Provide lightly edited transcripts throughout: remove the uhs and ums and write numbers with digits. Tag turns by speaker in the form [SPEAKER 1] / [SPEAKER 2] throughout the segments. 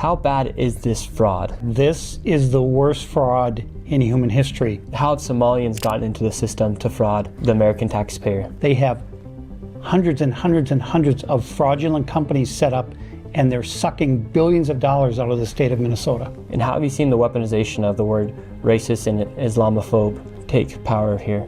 [SPEAKER 1] How bad is this fraud?
[SPEAKER 2] This is the worst fraud in human history.
[SPEAKER 1] How have Somalians gotten into the system to fraud the American taxpayer?
[SPEAKER 2] They have hundreds and hundreds and hundreds of fraudulent companies set up, and they're sucking billions of dollars out of the state of Minnesota.
[SPEAKER 1] And how have you seen the weaponization of the word racist and Islamophobe take power here?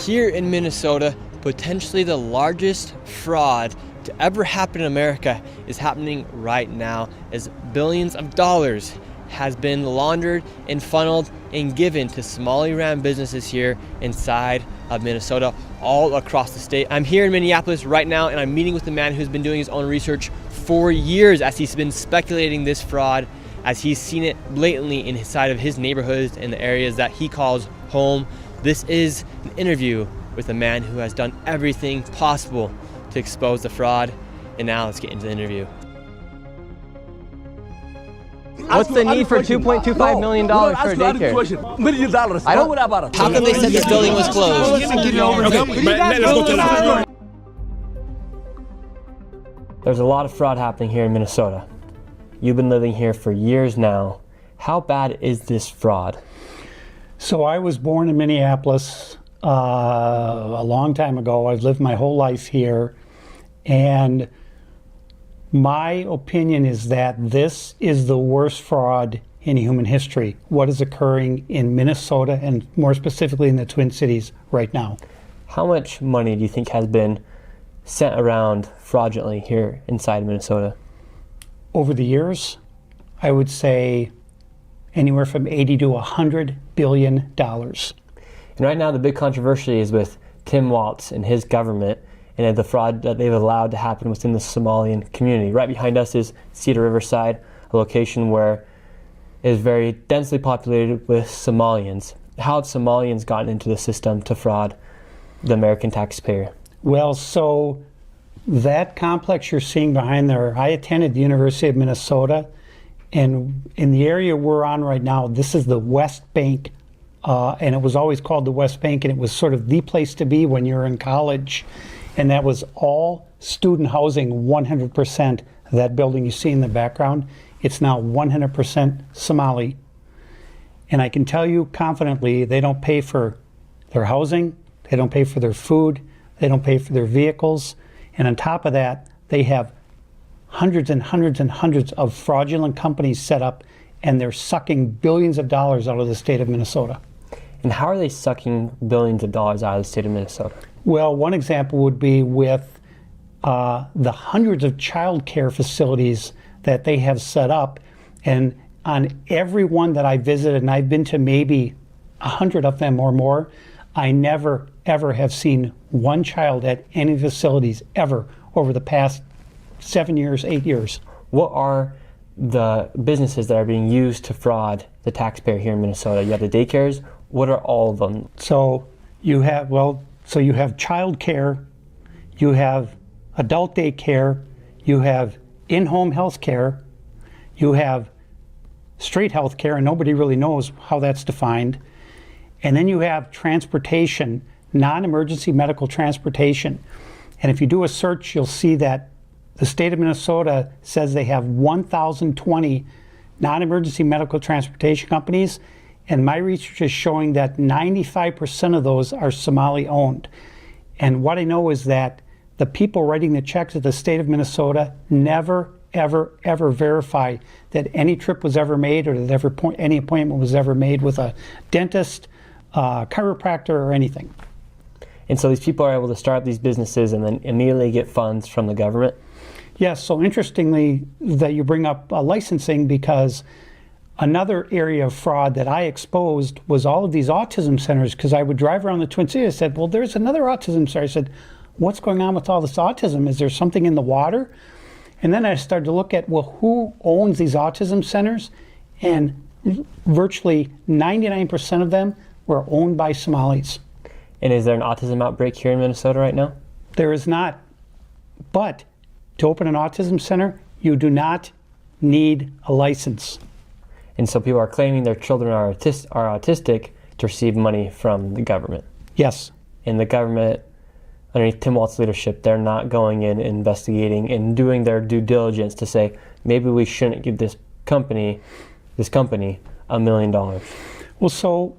[SPEAKER 3] Here in Minnesota, potentially the largest fraud to ever happen in America is happening right now, as billions of dollars has been laundered and funneled and given to Somali-ran businesses here inside of Minnesota, all across the state. I'm here in Minneapolis right now, and I'm meeting with a man who's been doing his own research for years, as he's been speculating this fraud, as he's seen it blatantly inside of his neighborhoods and the areas that he calls home. This is an interview with a man who has done everything possible to expose the fraud. And now let's get into the interview. What's the need for $2.25 million for a daycare?
[SPEAKER 4] $1 million. Don't worry about it.
[SPEAKER 3] How come they said this building was closed?
[SPEAKER 1] There's a lot of fraud happening here in Minnesota. You've been living here for years now. How bad is this fraud?
[SPEAKER 2] So I was born in Minneapolis a long time ago. I've lived my whole life here, and my opinion is that this is the worst fraud in human history, what is occurring in Minnesota and more specifically in the Twin Cities right now.
[SPEAKER 1] How much money do you think has been sent around fraudulently here inside Minnesota?
[SPEAKER 2] Over the years, I would say anywhere from 80 to $100 billion.
[SPEAKER 1] And right now the big controversy is with Tim Walz and his government and the fraud that they've allowed to happen within the Somalian community. Right behind us is Cedar Riverside, a location where it is very densely populated with Somalians. How have Somalians gotten into the system to fraud the American taxpayer?
[SPEAKER 2] Well, so that complex you're seeing behind there, I attended the University of Minnesota, and in the area we're on right now, this is the West Bank, and it was always called the West Bank, and it was sort of the place to be when you're in college. And that was all student housing, 100%. That building you see in the background, it's now 100% Somali. And I can tell you confidently, they don't pay for their housing, they don't pay for their food, they don't pay for their vehicles. And on top of that, they have hundreds and hundreds and hundreds of fraudulent companies set up, and they're sucking billions of dollars out of the state of Minnesota.
[SPEAKER 1] And how are they sucking billions of dollars out of the state of Minnesota?
[SPEAKER 2] Well, one example would be with the hundreds of child care facilities that they have set up. And on every one that I visited, and I've been to maybe 100 of them or more, I never, ever have seen one child at any facilities ever over the past 7 years, 8 years.
[SPEAKER 1] What are the businesses that are being used to fraud the taxpayer here in Minnesota? You have the daycares. What are all of them?
[SPEAKER 2] So you have, you have child care, you have adult daycare, you have in-home health care, you have street health care, and nobody really knows how that's defined. And then you have transportation, non-emergency medical transportation. And if you do a search, you'll see that the state of Minnesota says they have 1,020 non-emergency medical transportation companies. And my research is showing that 95% of those are Somali owned. And what I know is that the people writing the checks at the state of Minnesota never, ever, ever verify that any trip was ever made or that any appointment was ever made with a dentist, chiropractor, or anything.
[SPEAKER 1] And so these people are able to start up these businesses and then immediately get funds from the government?
[SPEAKER 2] Yes, so interestingly that you bring up licensing, because another area of fraud that I exposed was all of these autism centers, because I would drive around the Twin Cities. I said, well, there's another autism center. I said, what's going on with all this autism? Is there something in the water? And then I started to look at, well, who owns these autism centers? And virtually 99% of them were owned by Somalis.
[SPEAKER 1] And is there an autism outbreak here in Minnesota right now?
[SPEAKER 2] There is not. But to open an autism center, you do not need a license.
[SPEAKER 1] And so people are claiming their children are autistic to receive money from the government.
[SPEAKER 2] Yes.
[SPEAKER 1] And the government underneath Tim Walz's leadership, they're not going in and investigating and doing their due diligence to say, maybe we shouldn't give this company $1 million.
[SPEAKER 2] Well, so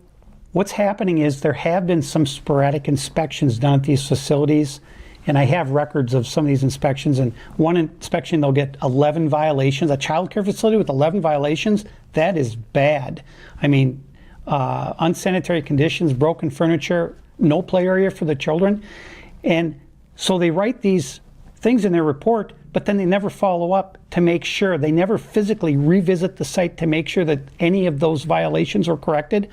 [SPEAKER 2] what's happening is there have been some sporadic inspections done at these facilities, and I have records of some of these inspections. And one inspection, they'll get 11 violations. A child care facility with 11 violations, that is bad. I mean, unsanitary conditions, broken furniture, no play area for the children. And so they write these things in their report, but then they never follow up to make sure. They never physically revisit the site to make sure that any of those violations are corrected.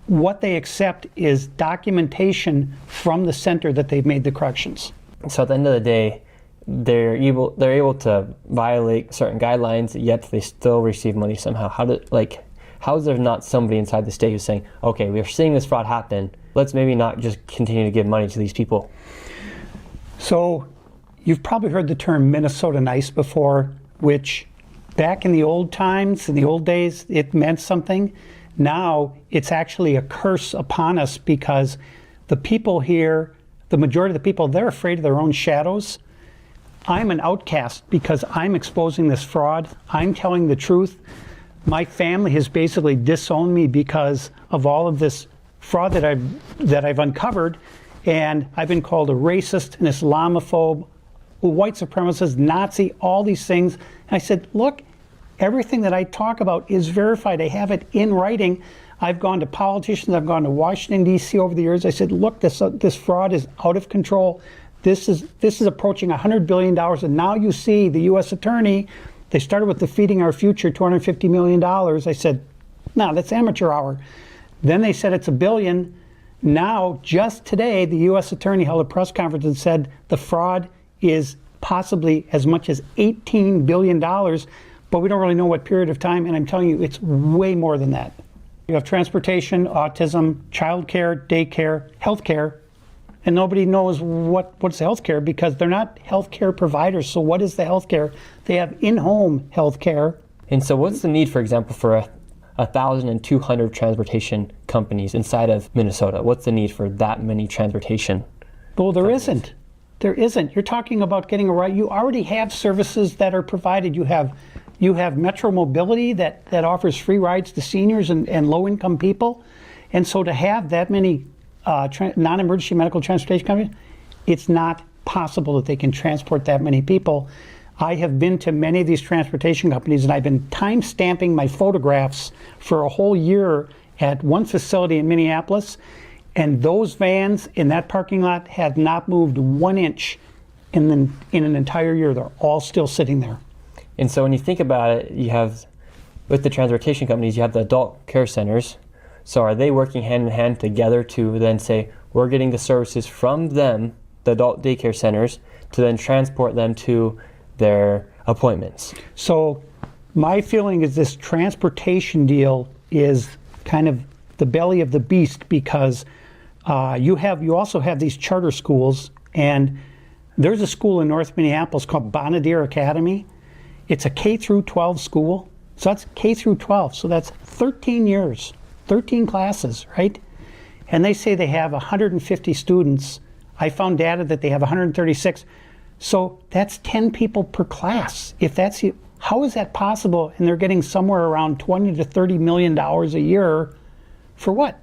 [SPEAKER 2] What they accept is documentation from the center that they've made the corrections.
[SPEAKER 1] So at the end of the day, they're able to violate certain guidelines, yet they still receive money somehow. How is there not somebody inside the state who's saying, okay, we're seeing this fraud happen, let's maybe not just continue to give money to these people?
[SPEAKER 2] So you've probably heard the term Minnesota nice before, which back in the old times, in the old days, it meant something. Now it's actually a curse upon us because the people here, the majority of the people, they're afraid of their own shadows. I'm an outcast because I'm exposing this fraud. I'm telling the truth. My family has basically disowned me because of all of this fraud that I've uncovered, and I've been called a racist, an Islamophobe, a white supremacist, Nazi, all these things. And I said, look, everything that I talk about is verified. I have it in writing. I've gone to politicians. I've gone to Washington, D.C. over the years. I said, look, this fraud is out of control. This is approaching $100 billion. And now you see the U.S. attorney, they started with the Feeding Our Future, $250 million. I said, no, that's amateur hour. Then they said it's $1 billion. Now, just today, the U.S. attorney held a press conference and said the fraud is possibly as much as $18 billion. But we don't really know what period of time, and I'm telling you, it's way more than that. You have transportation, autism, childcare, daycare, healthcare, and nobody knows what's healthcare because they're not healthcare providers. So what is the healthcare? They have in-home healthcare.
[SPEAKER 1] And so what's the need, for example, for 1,200 transportation companies inside of Minnesota? What's the need for that many transportation
[SPEAKER 2] Well, there
[SPEAKER 1] companies?
[SPEAKER 2] isn't. There isn't. You're talking about getting a right. You already have services that are provided. You have Metro Mobility that offers free rides to seniors and low-income people. And so to have that many non-emergency medical transportation companies, it's not possible that they can transport that many people. I have been to many of these transportation companies, and I've been time-stamping my photographs for a whole year at one facility in Minneapolis, and those vans in that parking lot have not moved 1 inch in an entire year. They're all still sitting there.
[SPEAKER 1] And so when you think about it, you have, with the transportation companies, you have the adult care centers. So are they working hand in hand together to then say, we're getting the services from them, the adult daycare centers, to then transport them to their appointments?
[SPEAKER 2] So my feeling is this transportation deal is kind of the belly of the beast because you also have these charter schools, and there's a school in North Minneapolis called Bonadier Academy. It's a K through 12 school. So that's K through 12. So that's 13 years, 13 classes, right? And they say they have 150 students. I found data that they have 136. So that's 10 people per class. How is that possible? And they're getting somewhere around $20 to $30 million a year for what?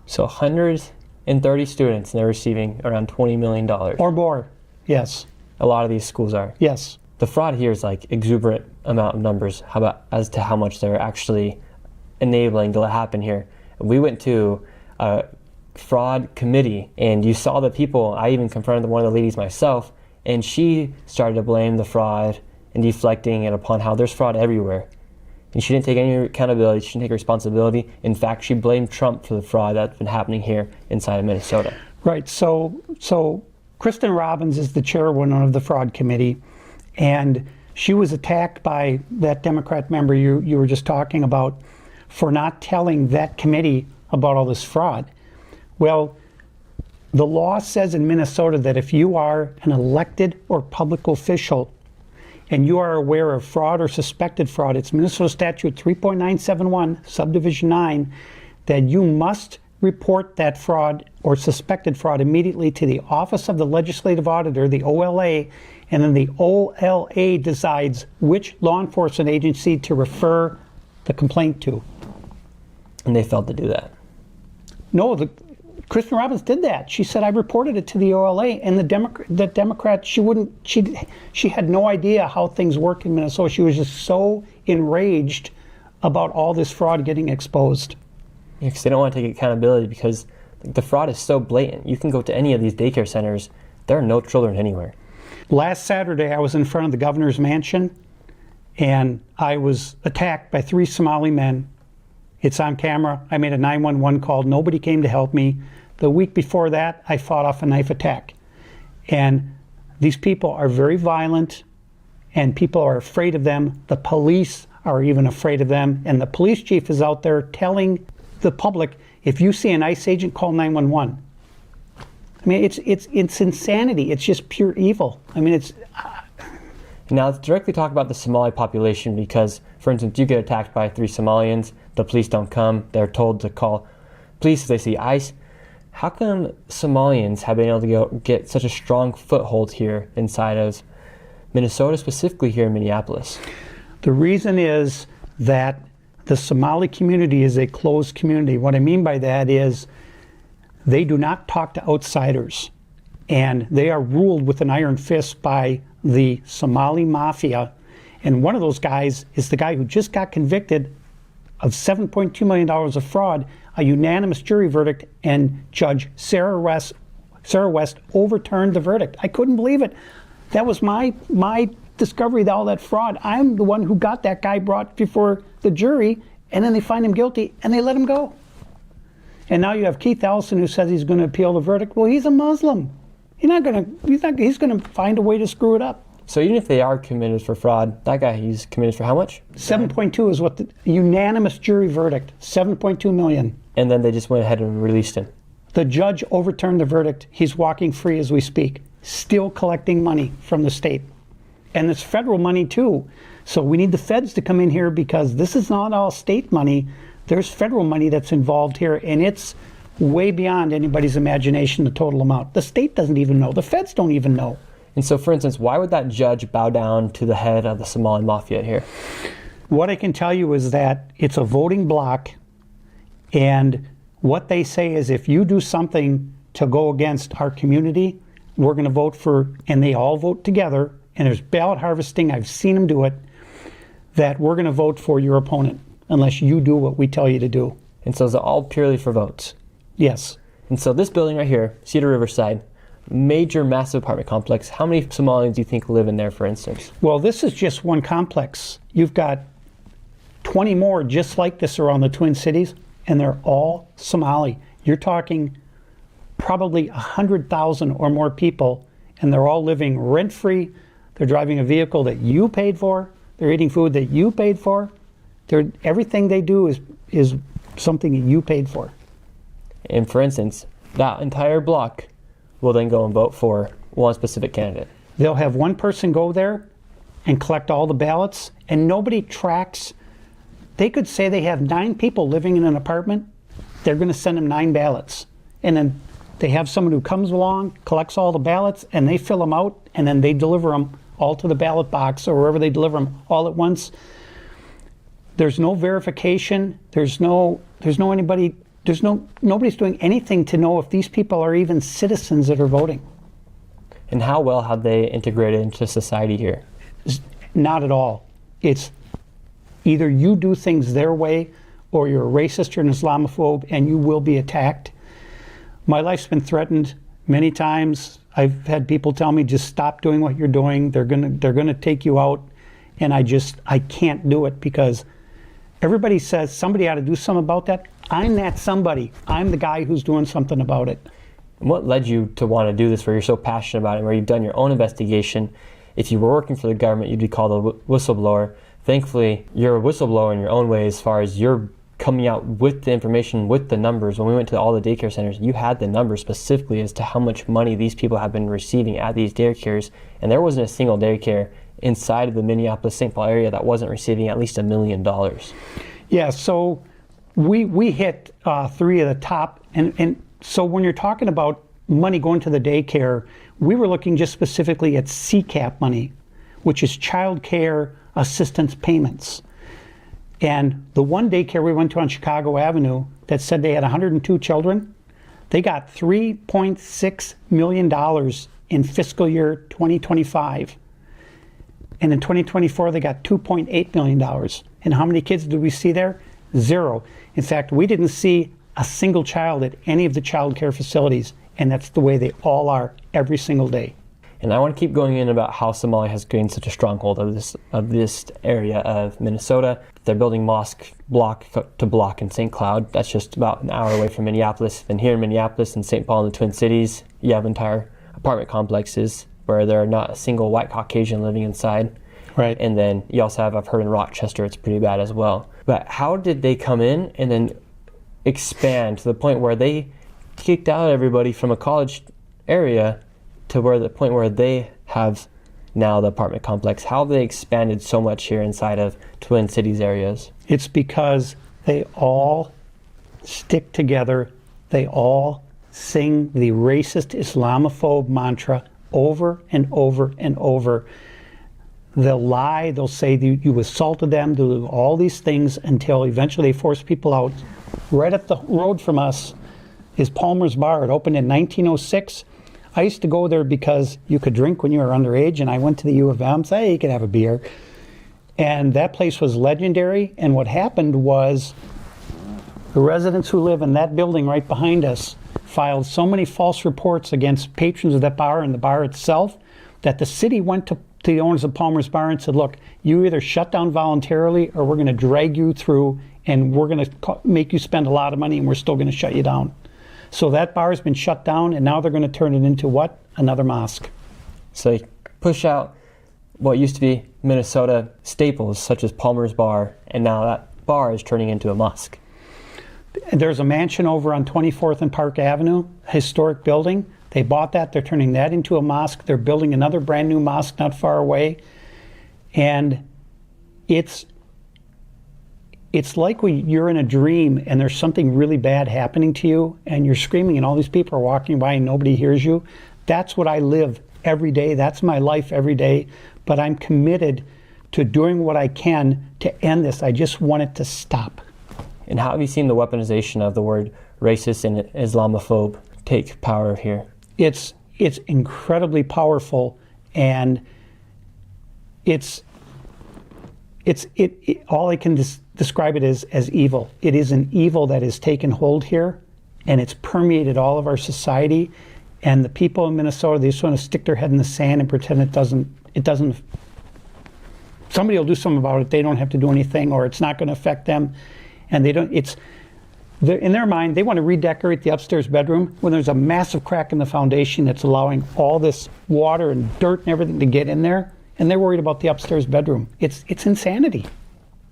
[SPEAKER 1] So 130 students, and they're receiving around $20 million.
[SPEAKER 2] Or more, yes.
[SPEAKER 1] A lot of these schools are.
[SPEAKER 2] Yes.
[SPEAKER 1] The fraud here is like exuberant amount of numbers. How about as to how much they're actually enabling to happen here? We went to a fraud committee, and you saw the people. I even confronted one of the ladies myself, and she started to blame the fraud and deflecting it upon how there's fraud everywhere. And she didn't take any accountability. She didn't take responsibility. In fact, she blamed Trump for the fraud that's been happening here inside of Minnesota.
[SPEAKER 2] Right. So Kristen Robbins is the chairwoman of the fraud committee, and she was attacked by that Democrat member you were just talking about for not telling that committee about all this fraud. Well, the law says in Minnesota that if you are an elected or public official and you are aware of fraud or suspected fraud, it's Minnesota Statute 3.971, Subdivision 9, that you must report that fraud or suspected fraud immediately to the Office of the Legislative Auditor, the OLA, and then the OLA decides which law enforcement agency to refer the complaint to.
[SPEAKER 3] And they failed to do that.
[SPEAKER 2] No, Kristen Robbins did that. She said, I reported it to the OLA, and the Democrat, she had no idea how things work in Minnesota. She was just so enraged about all this fraud getting exposed.
[SPEAKER 1] Yeah, because they don't want to take accountability because the fraud is so blatant. You can go to any of these daycare centers, there are no children anywhere.
[SPEAKER 2] Last Saturday, I was in front of the governor's mansion, and I was attacked by 3 Somali men. It's on camera. I made a 911 call. Nobody came to help me. The week before that, I fought off a knife attack. And these people are very violent, and people are afraid of them. The police are even afraid of them. And the police chief is out there telling the public, if you see an ICE agent, call 911. I mean, it's insanity. It's just pure evil. I mean, it's...
[SPEAKER 1] Now, let's directly talk about the Somali population because, for instance, you get attacked by 3 Somalians, the police don't come, they're told to call police if they see ICE. How come Somalians have been able to get such a strong foothold here inside of Minnesota, specifically here in Minneapolis?
[SPEAKER 2] The reason is that the Somali community is a closed community. What I mean by that is they do not talk to outsiders, and they are ruled with an iron fist by the Somali mafia. And one of those guys is the guy who just got convicted of $7.2 million of fraud, a unanimous jury verdict, and Judge Sarah West overturned the verdict. I couldn't believe it. That was my discovery of all that fraud. I'm the one who got that guy brought before the jury, and then they find him guilty, and they let him go. And now you have Keith Ellison who says he's going to appeal the verdict. Well, he's a Muslim. He's going to find a way to screw it up.
[SPEAKER 1] So even if they are committed for fraud, that guy, he's committed for how much?
[SPEAKER 2] 7.2 is what the unanimous jury verdict, 7.2 million.
[SPEAKER 1] And then they just went ahead and released him.
[SPEAKER 2] The judge overturned the verdict. He's walking free as we speak, still collecting money from the state. And it's federal money too. So we need the feds to come in here because this is not all state money. There's federal money that's involved here, and it's way beyond anybody's imagination, the total amount. The state doesn't even know. The feds don't even know.
[SPEAKER 1] And so, for instance, why would that judge bow down to the head of the Somali mafia here?
[SPEAKER 2] What I can tell you is that it's a voting bloc, and what they say is if you do something to go against our community, we're going to vote for, and they all vote together, and there's ballot harvesting, I've seen them do it, that we're going to vote for your opponent unless you do what we tell you to do.
[SPEAKER 1] And so is it all purely for votes?
[SPEAKER 2] Yes.
[SPEAKER 1] And so this building right here, Cedar Riverside, major, massive apartment complex. How many Somalians do you think live in there, for instance?
[SPEAKER 2] Well, this is just one complex. You've got 20 more just like this around the Twin Cities, and they're all Somali. You're talking probably 100,000 or more people, and they're all living rent-free. They're driving a vehicle that you paid for. They're eating food that you paid for. Everything they do is something that you paid for.
[SPEAKER 1] And for instance, that entire block will then go and vote for one specific candidate.
[SPEAKER 2] They'll have one person go there and collect all the ballots, and nobody tracks. They could say they have 9 people living in an apartment. They're going to send them 9 ballots. And then they have someone who comes along, collects all the ballots, and they fill them out, and then they deliver them all to the ballot box or wherever they deliver them all at once. There's no verification. Nobody's doing anything to know if these people are even citizens that are voting.
[SPEAKER 1] And how well have they integrated into society here?
[SPEAKER 2] Not at all. It's either you do things their way or you're a racist or an Islamophobe and you will be attacked. My life's been threatened many times. I've had people tell me, just stop doing what you're doing. They're gonna take you out. And I can't do it because everybody says somebody ought to do something about that. I'm that somebody. I'm the guy who's doing something about it.
[SPEAKER 1] And what led you to want to do this, where you're so passionate about it, where you've done your own investigation? If you were working for the government, you'd be called a whistleblower. Thankfully, you're a whistleblower in your own way as far as you're coming out with the information, with the numbers. When we went to all the daycare centers, you had the numbers specifically as to how much money these people have been receiving at these daycares, and there wasn't a single daycare inside of the Minneapolis-St. Paul area that wasn't receiving at least $1 million.
[SPEAKER 2] Yeah, so we hit 3 of the top, and so when you're talking about money going to the daycare, we were looking just specifically at CCAP money, which is child care assistance payments. And the one daycare we went to on Chicago Avenue that said they had 102 children, they got $3.6 million in fiscal year 2025. And in 2024, they got $2.8 million. And how many kids did we see there? 0. In fact, we didn't see a single child at any of the child care facilities, and that's the way they all are every single day.
[SPEAKER 1] And I want to keep going in about how Somalia has gained such a stronghold of this area of Minnesota. They're building mosque block to block in St. Cloud. That's just about an hour away from Minneapolis. And here in Minneapolis and St. Paul in the Twin Cities, you have entire apartment complexes where there are not a single white Caucasian living inside.
[SPEAKER 2] Right.
[SPEAKER 1] And then you also have, I've heard in Rochester, it's pretty bad as well. But how did they come in and then expand to the point where they kicked out everybody from a college area to where the point where they have now the apartment complex? How have they expanded so much here inside of Twin Cities areas?
[SPEAKER 2] It's because they all stick together. They all sing the racist Islamophobe mantra over and over and over. They'll lie, they'll say you assaulted them, they'll do all these things until eventually they force people out. Right up the road from us is Palmer's Bar. It opened in 1906. I used to go there because you could drink when you were underage, and I went to the U of M, so hey, you could have a beer. And that place was legendary, and what happened was the residents who live in that building right behind us filed so many false reports against patrons of that bar and the bar itself that the city went to the owners of Palmer's Bar and said, look, you either shut down voluntarily or we're going to drag you through and we're going to make you spend a lot of money and we're still going to shut you down. So that bar has been shut down, and now they're going to turn it into what? Another mosque.
[SPEAKER 1] So they push out what used to be Minnesota staples, such as Palmer's Bar, and now that bar is turning into a mosque.
[SPEAKER 2] There's a mansion over on 24th and Park Avenue, a historic building. They bought that. They're turning that into a mosque. They're building another brand new mosque not far away. And it's like you're in a dream and there's something really bad happening to you and you're screaming and all these people are walking by and nobody hears you. That's what I live every day. That's my life every day. But I'm committed to doing what I can to end this. I just want it to stop.
[SPEAKER 1] And how have you seen the weaponization of the word racist and Islamophobe take power here?
[SPEAKER 2] It's incredibly powerful, and all I can describe it as evil. It is an evil that has taken hold here, and it's permeated all of our society. And the people in Minnesota, they just want to stick their head in the sand and pretend it doesn't. Somebody will do something about it. They don't have to do anything, or it's not going to affect them. And they don't. In their mind, they want to redecorate the upstairs bedroom when there's a massive crack in the foundation that's allowing all this water and dirt and everything to get in there. And they're worried about the upstairs bedroom. It's insanity.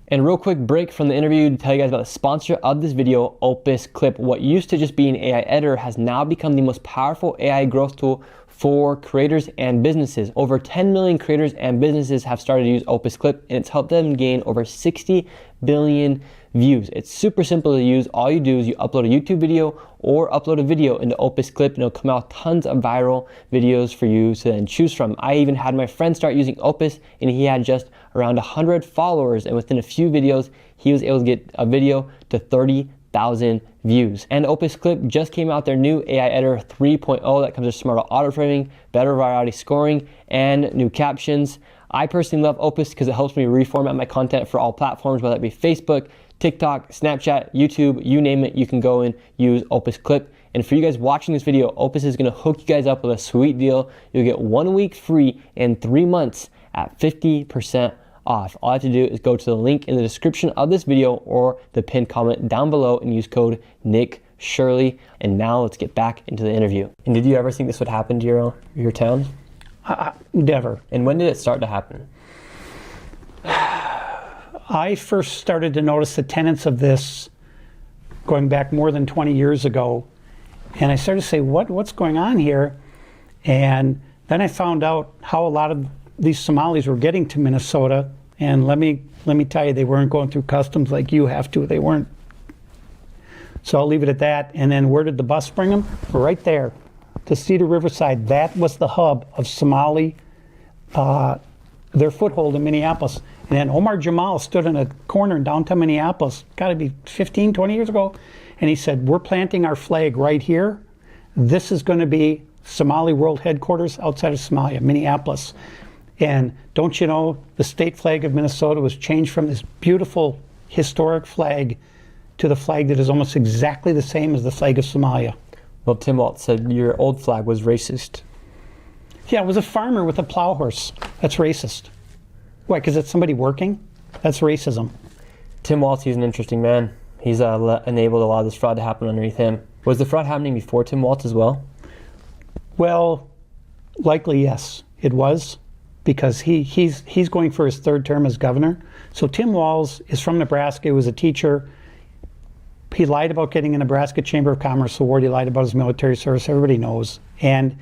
[SPEAKER 1] And a real quick break from the interview to tell you guys about the sponsor of this video, Opus Clip. What used to just be an AI editor has now become the most powerful AI growth tool for creators and businesses. Over 10 million creators and businesses have started to use Opus Clip, and it's helped them gain over 60 billion views. It's super simple to use. All you do is you upload a YouTube video or upload a video into Opus Clip, and it'll come out tons of viral videos for you to then choose from. I even had my friend start using Opus, and he had just around 100 followers, and within a few videos, he was able to get a video to 30,000 views. And Opus Clip just came out their new AI editor 3.0 that comes with smarter auto framing, better virality scoring, and new captions. I personally love Opus because it helps me reformat my content for all platforms, whether it be Facebook, TikTok, Snapchat, YouTube, you name it, you can go and use Opus Clip. And for you guys watching this video, Opus is going to hook you guys up with a sweet deal. You'll get 1 week free and 3 months at 50% off. All I have to do is go to the link in the description of this video or the pinned comment down below and use code Nick Shirley. And now let's get back into the interview. And did you ever think this would happen to your town?
[SPEAKER 2] Never.
[SPEAKER 1] And when did it start to happen?
[SPEAKER 2] I first started to notice the tenets of this going back more than 20 years ago. And I started to say, what's going on here? And then I found out how a lot of these Somalis were getting to Minnesota. And let me tell you, they weren't going through customs like you have to. They weren't So I'll leave it at that. And then where did the bus bring them? Right there, to Cedar Riverside. That was the hub of Somali, their foothold in Minneapolis. And then Omar Jamal stood in a corner in downtown Minneapolis, got to be 15, 20 years ago, and he said, we're planting our flag right here. This is going to be Somali World Headquarters outside of Somalia, Minneapolis. And don't you know, the state flag of Minnesota was changed from this beautiful historic flag to the flag that is almost exactly the same as the flag of Somalia.
[SPEAKER 1] Well, Tim Walz said your old flag was racist.
[SPEAKER 2] Yeah, it was a farmer with a plow horse. That's racist. Why, because it's somebody working? That's racism.
[SPEAKER 1] Tim Walz, he's an interesting man. He's enabled a lot of this fraud to happen underneath him. Was the fraud happening before Tim Walz as well?
[SPEAKER 2] Well, likely yes, it was, because he's going for his third term as governor. So Tim Walz is from Nebraska. He was a teacher. He lied about getting a Nebraska Chamber of Commerce award. He lied about his military service. Everybody knows. And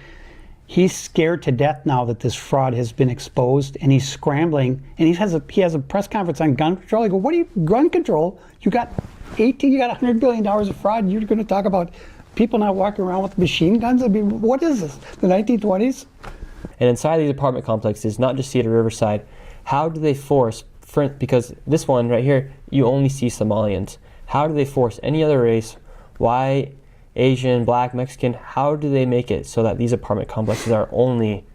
[SPEAKER 2] he's scared to death now that this fraud has been exposed, and he's scrambling. And he has a press conference on gun control. I go, what are you, gun control? You got $100 billion of fraud, and you're going to talk about people not walking around with machine guns? I mean, what is this, the 1920s?
[SPEAKER 1] And inside these apartment complexes, not just Cedar Riverside, how do they force, because this one right here, you only see Somalians. How do they force any other race, white, Asian, black, Mexican, how do they make it so that these apartment complexes are only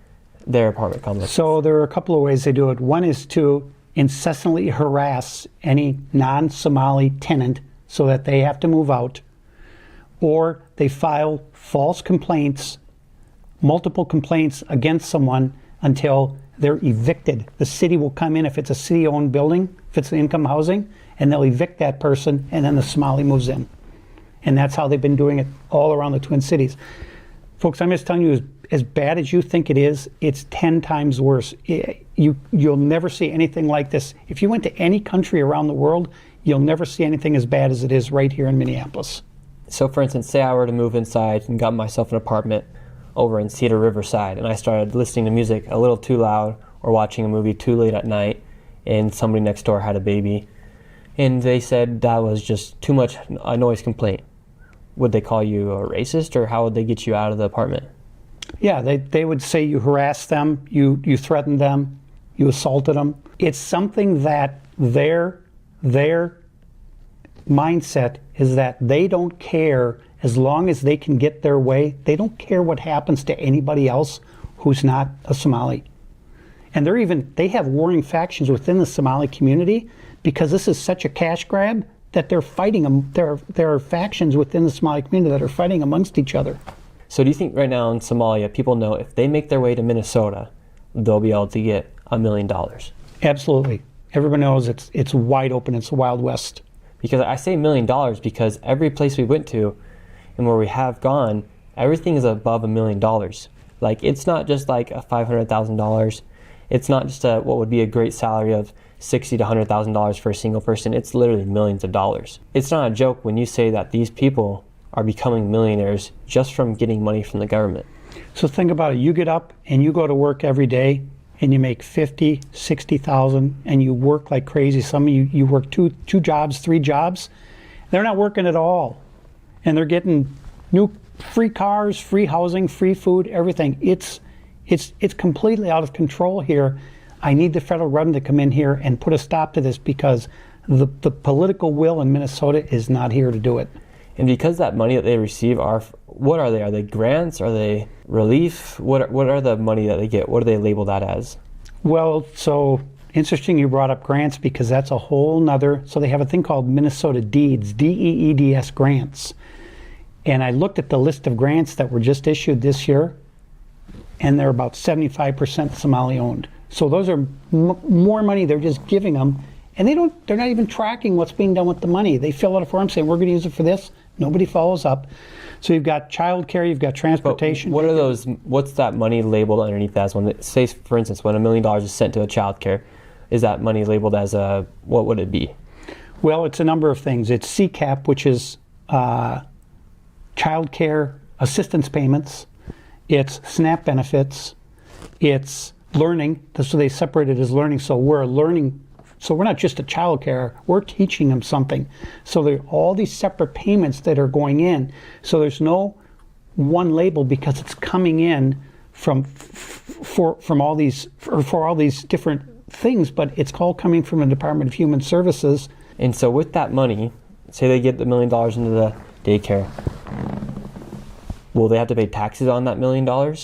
[SPEAKER 1] their apartment complexes? So
[SPEAKER 2] there are a couple of ways they do it. One is to incessantly harass any non-Somali tenant so that they have to move out, or they file false complaints, multiple complaints against someone until they're evicted. The city will come in, if it's a city-owned building, if it's income housing, and they'll evict that person, and then the Somali moves in. And that's how they've been doing it all around the Twin Cities. Folks, I'm just telling you, as bad as you think it is, it's 10 times worse. You'll never see anything like this. If you went to any country around the world, you'll never see anything as bad as it is right here in Minneapolis.
[SPEAKER 1] So for instance, say I were to move inside and got myself an apartment over in Cedar Riverside, and I started listening to music a little too loud or watching a movie too late at night, and somebody next door had a baby, and they said that was just too much a noise complaint. Would they call you a racist, or how would they get you out of the apartment?
[SPEAKER 2] Yeah, they would say you harassed them, you threatened them, you assaulted them. It's something that their mindset is that they don't care as long as they can get their way. They don't care what happens to anybody else who's not a Somali. And they have warring factions within the Somali community because this is such a cash grab that they're fighting them. There are factions within the Somali community that are fighting amongst each other.
[SPEAKER 1] So do you think right now in Somalia, people know if they make their way to Minnesota, they'll be able to get $1 million?
[SPEAKER 2] Absolutely. Everyone knows it's wide open. It's the Wild West.
[SPEAKER 1] Because I say $1 million because every place we went to and where we have gone, everything is above $1 million. Like, it's not just like a $500,000. It's not just what would be a great salary of $60,000 to $100,000 for a single person. It's literally millions of dollars. It's not a joke when you say that these people are becoming millionaires just from getting money from the government.
[SPEAKER 2] So think about it. You get up and you go to work every day and you make $50,000, $60,000, and you work like crazy. Some of you work two jobs, 3 jobs. They're not working at all. And they're getting new free cars, free housing, free food, everything. It's completely out of control here. I need the federal government to come in here and put a stop to this because the political will in Minnesota is not here to do it.
[SPEAKER 1] And because that money that they receive what are they? Are they grants? Are they relief? What are the money that they get? What do they label that as?
[SPEAKER 2] Well, so interesting you brought up grants because that's a whole nother, so they have a thing called Minnesota Deeds, DEEDS grants. And I looked at the list of grants that were just issued this year, and they're about 75% Somali owned. So those are more money they're just giving them, and they're not even tracking what's being done with the money. They fill out a form saying we're going to use it for this. Nobody follows up. So you've got childcare, you've got transportation.
[SPEAKER 1] But what's that money labeled underneath as? Say, for instance, when $1 million is sent to a childcare, is that money labeled as what would it be?
[SPEAKER 2] Well, it's a number of things. It's CCAP, which is childcare assistance payments. It's SNAP benefits. It's learning. So they separate it as learning. So we're a learning So we're not just a child care, we're teaching them something. So there are all these separate payments that are going in. So there's no one label because it's coming in for all these different things, but it's all coming from the Department of Human Services.
[SPEAKER 1] And so with that money, say they get the $1 million into the daycare, will they have to pay taxes on that $1 million? Or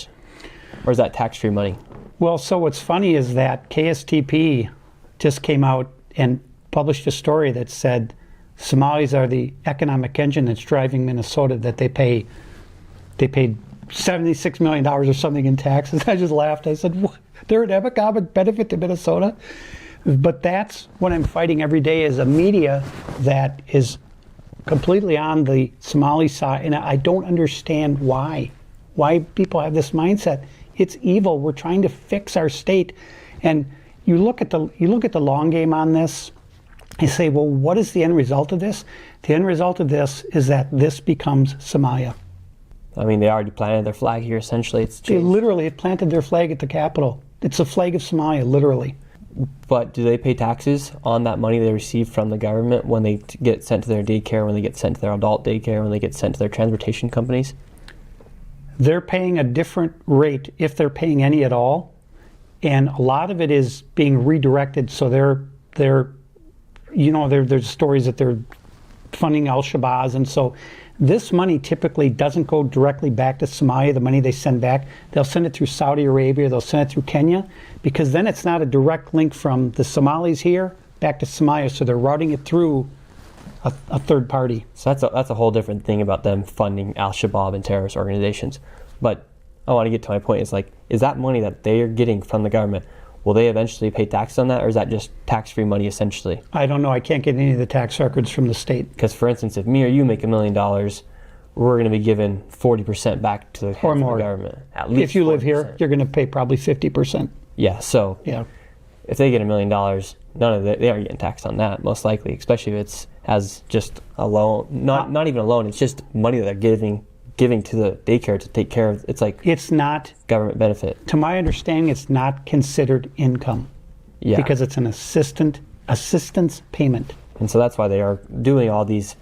[SPEAKER 1] is that tax-free money?
[SPEAKER 2] Well, so what's funny is that KSTP just came out and published a story that said Somalis are the economic engine that's driving Minnesota, that they paid $76 million or something in taxes. I just laughed. I said, what? They're an economic benefit to Minnesota? But that's what I'm fighting every day, is a media that is completely on the Somali side, and I don't understand why people have this mindset. It's evil. We're trying to fix our state, and you look at the long game on this. You say, well, what is the end result of this? The end result of this is that this becomes Somalia.
[SPEAKER 1] I mean, they already planted their flag here. Essentially, it's
[SPEAKER 2] They
[SPEAKER 1] changed.
[SPEAKER 2] literally have planted their flag at the Capitol. It's a flag of Somalia, literally.
[SPEAKER 1] But do they pay taxes on that money they receive from the government when they get sent to their daycare, when they get sent to their adult daycare, when they get sent to their transportation companies?
[SPEAKER 2] They're paying a different rate, if they're paying any at all, and a lot of it is being redirected. So there's stories that they're funding al-Shabaab, and so this money typically doesn't go directly back to Somalia. The money they send back, they'll send it through Saudi Arabia, they'll send it through Kenya, because then it's not a direct link from the Somalis here back to Somalia. So they're routing it through a third party.
[SPEAKER 1] So that's a whole different thing about them funding al-Shabaab and terrorist organizations. But I want to get to my point. It's like, is that money that they are getting from the government, will they eventually pay taxes on that, or is that just tax-free money essentially?
[SPEAKER 2] I don't know. I can't get any of the tax records from the state.
[SPEAKER 1] Because, for instance, if me or you make $1 million, we're going to be given 40% back to the hands of the government. At least
[SPEAKER 2] if you live
[SPEAKER 1] 40%.
[SPEAKER 2] here, you're going to pay probably 50%.
[SPEAKER 1] Yeah, so
[SPEAKER 2] Yeah.
[SPEAKER 1] if they get $1 million, they aren't getting taxed on that, most likely, especially if it's as just a loan, not even a loan, it's just money that they're giving to the daycare to take care of. It's like
[SPEAKER 2] It's not,
[SPEAKER 1] government benefit.
[SPEAKER 2] to my understanding, it's not considered income.
[SPEAKER 1] Yeah.
[SPEAKER 2] Because it's an assistance payment.
[SPEAKER 1] And so that's why they are doing all these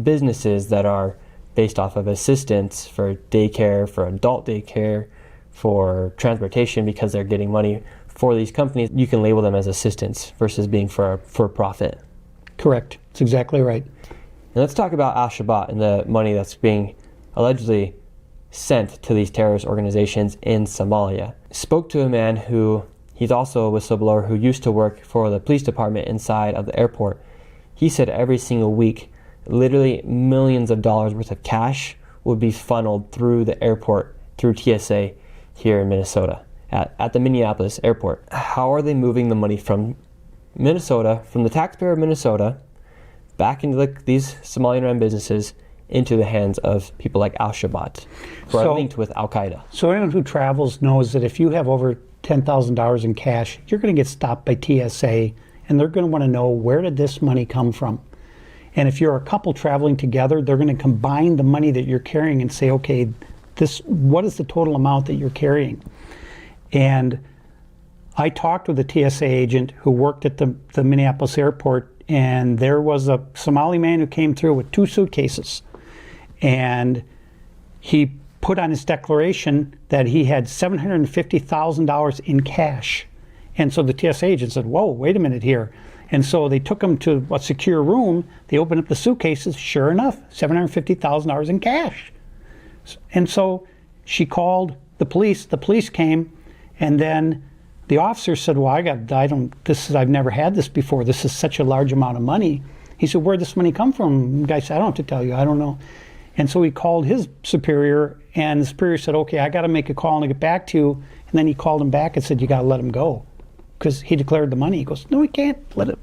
[SPEAKER 1] businesses that are based off of assistance for daycare, for adult daycare, for transportation, because they're getting money for these companies. You can label them as assistance versus being for profit.
[SPEAKER 2] Correct. That's exactly right.
[SPEAKER 1] Now let's talk about al-Shabaab and the money that's being allegedly sent to these terrorist organizations in Somalia. Spoke to a man who, he's also a whistleblower who used to work for the police department inside of the airport. He said every single week, literally millions of dollars worth of cash would be funneled through the airport, through TSA here in Minnesota, at the Minneapolis airport. How are they moving the money from Minnesota, from the taxpayer of Minnesota, back into these Somalian-run businesses, into the hands of people like al-Shabaab, who are linked with al-Qaeda?
[SPEAKER 2] So anyone who travels knows that if you have over $10,000 in cash, you're going to get stopped by TSA, and they're going to want to know, where did this money come from? And if you're a couple traveling together, they're going to combine the money that you're carrying and say, okay, what is the total amount that you're carrying? And I talked with a TSA agent who worked at the Minneapolis airport, and there was a Somali man who came through with 2 suitcases. And he put on his declaration that he had $750,000 in cash. And so the TSA agent said, whoa, wait a minute here. And so they took him to a secure room. They opened up the suitcases. Sure enough, $750,000 in cash. And so she called the police. The police came, and then the officer said, well, I've never had this before. This is such a large amount of money. He said, where'd this money come from? The guy said, I don't have to tell you, I don't know. And so he called his superior, and the superior said, okay, I got to make a call and get back to you. And then he called him back and said, you got to let him go, because he declared the money. He goes, no, we can't let it.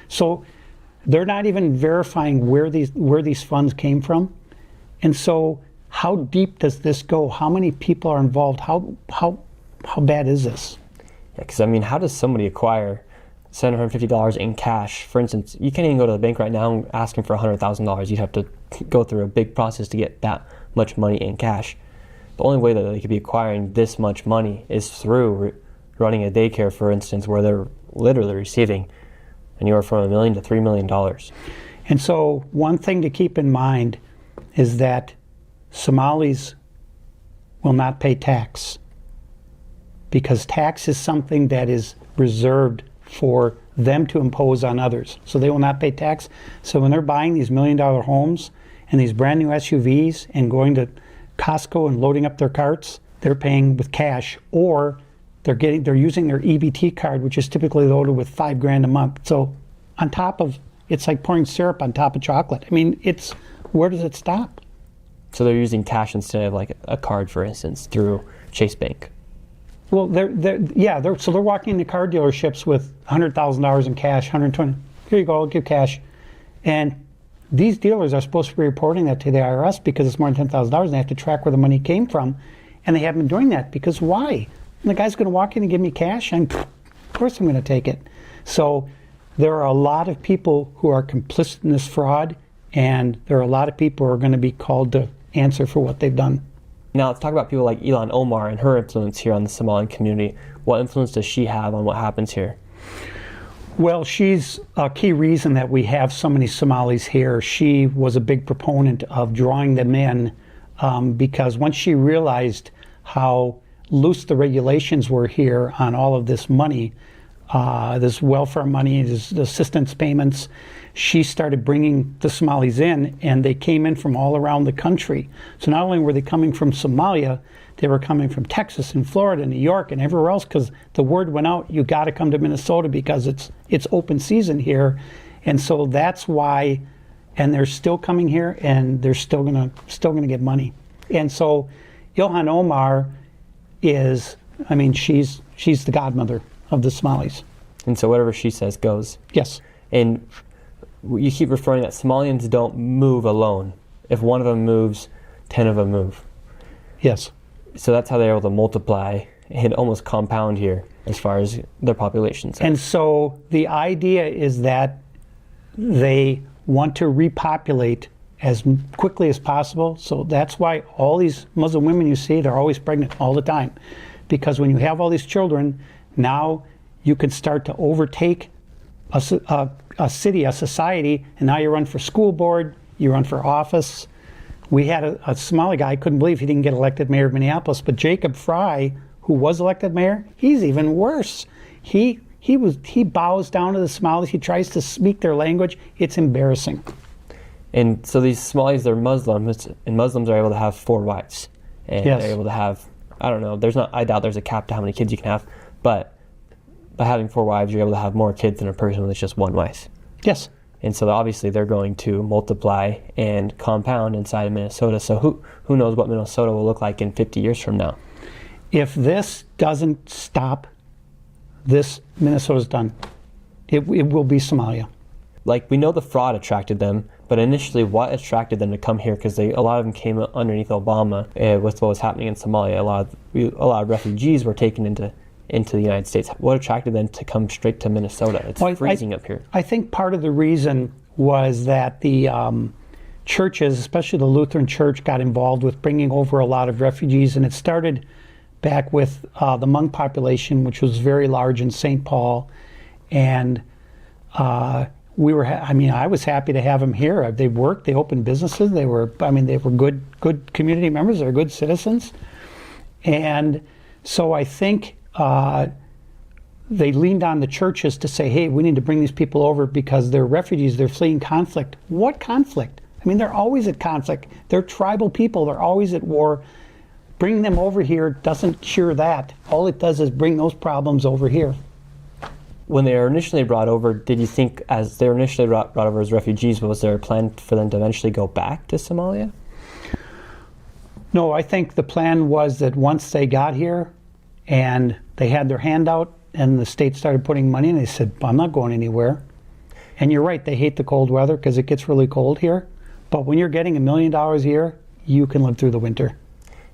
[SPEAKER 2] So they're not even verifying where these funds came from. And so how deep does this go? How many people are involved? How bad is this?
[SPEAKER 1] Yeah, because I mean, how does somebody acquire $750 in cash? For instance, you can't even go to the bank right now and ask them for $100,000. You'd have to go through a big process to get that much money in cash. The only way that they could be acquiring this much money is through running a daycare, for instance, where they're literally receiving anywhere from $1 million to $3 million.
[SPEAKER 2] And so one thing to keep in mind is that Somalis will not pay tax, because tax is something that is reserved for them to impose on others. So they will not pay tax. So when they're buying these $1 million homes and these brand new SUVs and going to Costco and loading up their carts, they're paying with cash, or they're using their EBT card, which is typically loaded with $5,000 a month. So on top of, it's like pouring syrup on top of chocolate. I mean, where does it stop?
[SPEAKER 1] So they're using cash instead of like a card, for instance, through Chase Bank.
[SPEAKER 2] Well, so they're walking into car dealerships with $100,000 in cash, 120. Here you go, I'll give cash. And these dealers are supposed to be reporting that to the IRS because it's more than $10,000, and they have to track where the money came from. And they haven't been doing that because why? And the guy's going to walk in and give me cash, and of course I'm going to take it. So there are a lot of people who are complicit in this fraud, and there are a lot of people who are going to be called to answer for what they've done.
[SPEAKER 1] Now let's talk about people like Ilhan Omar and her influence here on the Somalian community. What influence does she have on what happens here?
[SPEAKER 2] Well, she's a key reason that we have so many Somalis here. She was a big proponent of drawing them in because once she realized how loose the regulations were here on all of this money, this welfare money, this assistance payments, she started bringing the Somalis in, and they came in from all around the country. So not only were they coming from Somalia, they were coming from Texas and Florida and New York and everywhere else, because the word went out, you got to come to Minnesota because it's open season here. And so that's why, and they're still coming here, and they're still gonna get money. And so Ilhan Omar is, I mean, she's the godmother of the Somalis.
[SPEAKER 1] And so whatever she says goes.
[SPEAKER 2] Yes.
[SPEAKER 1] And you keep referring that Somalians don't move alone. If one of them moves, 10 of them move.
[SPEAKER 2] Yes.
[SPEAKER 1] So that's how they're able to multiply and almost compound here as far as their populations.
[SPEAKER 2] And so the idea is that they want to repopulate as quickly as possible. So that's why all these Muslim women you see, they're always pregnant all the time. Because when you have all these children, now you can start to overtake a city, a society, and now you run for school board, you run for office. We had a Somali guy, I couldn't believe he didn't get elected mayor of Minneapolis, but Jacob Fry, who was elected mayor, he's even worse. He bows down to the Somalis, he tries to speak their language. It's embarrassing.
[SPEAKER 1] And so these Somalis, they're Muslims, and Muslims are able to have 4 wives. And
[SPEAKER 2] yes.
[SPEAKER 1] They're able to have, I don't know, I doubt there's a cap to how many kids you can have, but by having 4 wives, you're able to have more kids than a person with just 1 wife.
[SPEAKER 2] Yes.
[SPEAKER 1] And so obviously they're going to multiply and compound inside of Minnesota. So who knows what Minnesota will look like in 50 years from now?
[SPEAKER 2] If this doesn't stop, Minnesota's done. It will be Somalia.
[SPEAKER 1] Like, we know the fraud attracted them, but initially what attracted them to come here? Because a lot of them came underneath Obama with what was happening in Somalia. A lot of refugees were taken into the United States. What attracted them to come straight to Minnesota? It's freezing up here.
[SPEAKER 2] I think part of the reason was that the churches, especially the Lutheran Church, got involved with bringing over a lot of refugees, and it started back with the Hmong population, which was very large in St. Paul, and I was happy to have them here. They worked, they opened businesses, they were good community members, they're good citizens, and so I think they leaned on the churches to say, hey, we need to bring these people over because they're refugees, they're fleeing conflict. What conflict? I mean, they're always at conflict. They're tribal people, they're always at war. Bringing them over here doesn't cure that. All it does is bring those problems over here.
[SPEAKER 1] When they were initially brought over, did you think, as they were initially brought over as refugees, was there a plan for them to eventually go back to Somalia?
[SPEAKER 2] No, I think the plan was that once they got here and they had their hand out and the state started putting money in, they said, I'm not going anywhere. And you're right, they hate the cold weather because it gets really cold here. But when you're getting $1 million a year, you can live through the winter.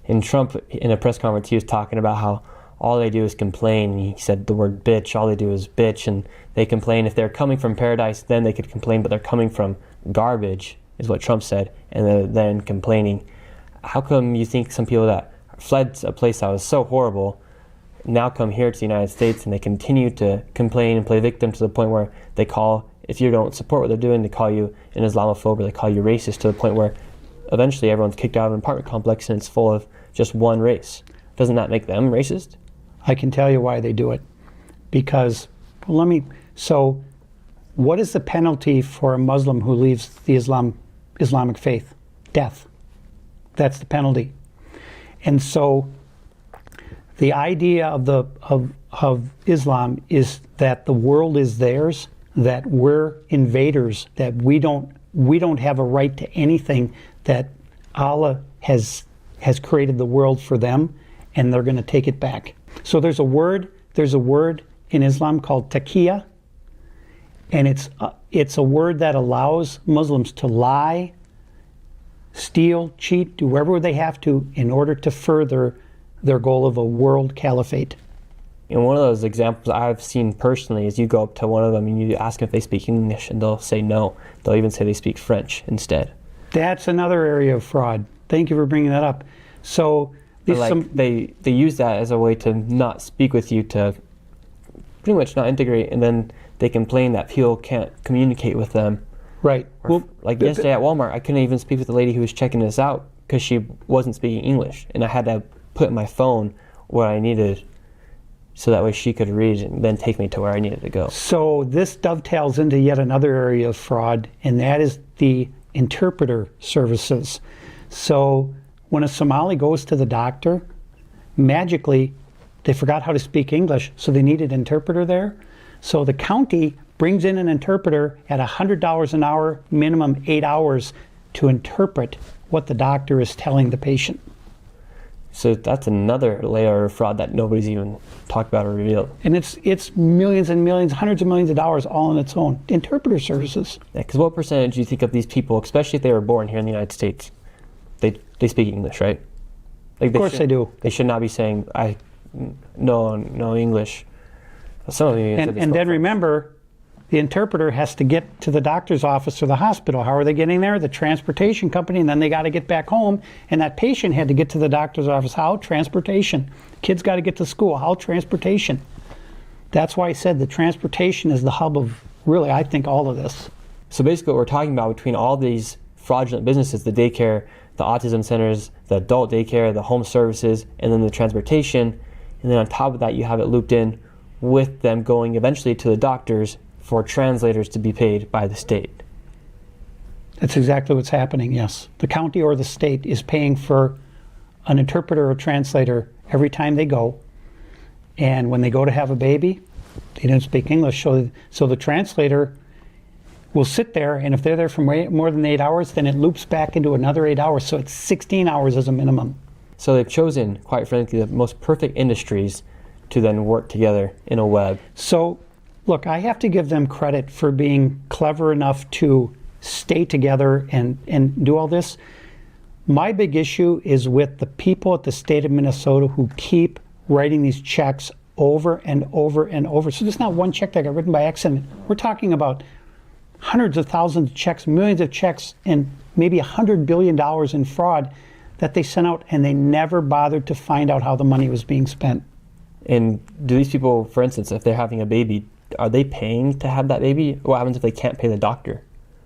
[SPEAKER 1] And Trump, in a press conference, he was talking about how all they do is complain. He said the word bitch, all they do is bitch, and they complain. If they're coming from paradise, then they could complain, but they're coming from garbage, is what Trump said, and they're then complaining. How come you think some people that fled a place that was so horrible now come here to the United States and they continue to complain and play victim to the point where they call, if you don't support what they're doing, they call you an Islamophobe or they call you racist, to the point where eventually everyone's kicked out of an apartment complex and it's full of just one race. Doesn't that make them racist?
[SPEAKER 2] I can tell you why they do it. Because, so what is the penalty for a Muslim who leaves the Islamic faith? Death. That's the penalty. And so the idea of Islam is that the world is theirs, that we're invaders, that we don't have a right to anything, that Allah has created the world for them, and they're going to take it back. So there's a word in Islam called taqiyya, and it's a word that allows Muslims to lie, steal, cheat, do whatever they have to in order to further their goal of a world caliphate.
[SPEAKER 1] And one of those examples I've seen personally is you go up to one of them and you ask them if they speak English, and they'll say no. They'll even say they speak French instead.
[SPEAKER 2] That's another area of fraud. Thank you for bringing that up. So
[SPEAKER 1] they use that as a way to not speak with you, to pretty much not integrate, and then they complain that people can't communicate with them.
[SPEAKER 2] Right.
[SPEAKER 1] Well, like yesterday at Walmart, I couldn't even speak with the lady who was checking us out because she wasn't speaking English, and I had to put in my phone what I needed so that way she could read and then take me to where I needed to go.
[SPEAKER 2] So this dovetails into yet another area of fraud, and that is the interpreter services. So when a Somali goes to the doctor, magically they forgot how to speak English, so they need an interpreter there. So the county brings in an interpreter at $100 an hour, minimum 8 hours, to interpret what the doctor is telling the patient.
[SPEAKER 1] So that's another layer of fraud that nobody's even talked about or revealed.
[SPEAKER 2] And it's millions and millions, hundreds of millions of dollars all on its own. Interpreter services.
[SPEAKER 1] Yeah, because what percentage do you think of these people, especially if they were born here in the United States, they speak English, right? Like
[SPEAKER 2] of course they do.
[SPEAKER 1] They should not be saying, no English. Some of them
[SPEAKER 2] and then remember, the interpreter has to get to the doctor's office or the hospital. How are they getting there? The transportation company, and then they got to get back home. And that patient had to get to the doctor's office. How? Transportation. Kids got to get to school. How? Transportation. That's why I said the transportation is the hub of, really, I think, all of this.
[SPEAKER 1] So basically what we're talking about between all these fraudulent businesses, the daycare, the autism centers, the adult daycare, the home services, and then the transportation, and then on top of that you have it looped in with them going eventually to the doctors for translators to be paid by the state.
[SPEAKER 2] That's exactly what's happening, yes. The county or the state is paying for an interpreter or translator every time they go. And when they go to have a baby, they don't speak English, so the translator will sit there, and if they're there for more than 8 hours, then it loops back into another 8 hours, so it's 16 hours as a minimum.
[SPEAKER 1] So they've chosen, quite frankly, the most perfect industries to then work together in a web.
[SPEAKER 2] So, look, I have to give them credit for being clever enough to stay together and do all this. My big issue is with the people at the state of Minnesota who keep writing these checks over and over and over. So there's not one check that got written by accident. We're talking about hundreds of thousands of checks, millions of checks, and maybe $100 billion in fraud that they sent out, and they never bothered to find out how the money was being spent.
[SPEAKER 1] And do these people, for instance, if they're having a baby, are they paying to have that baby? What happens if they can't pay the doctor?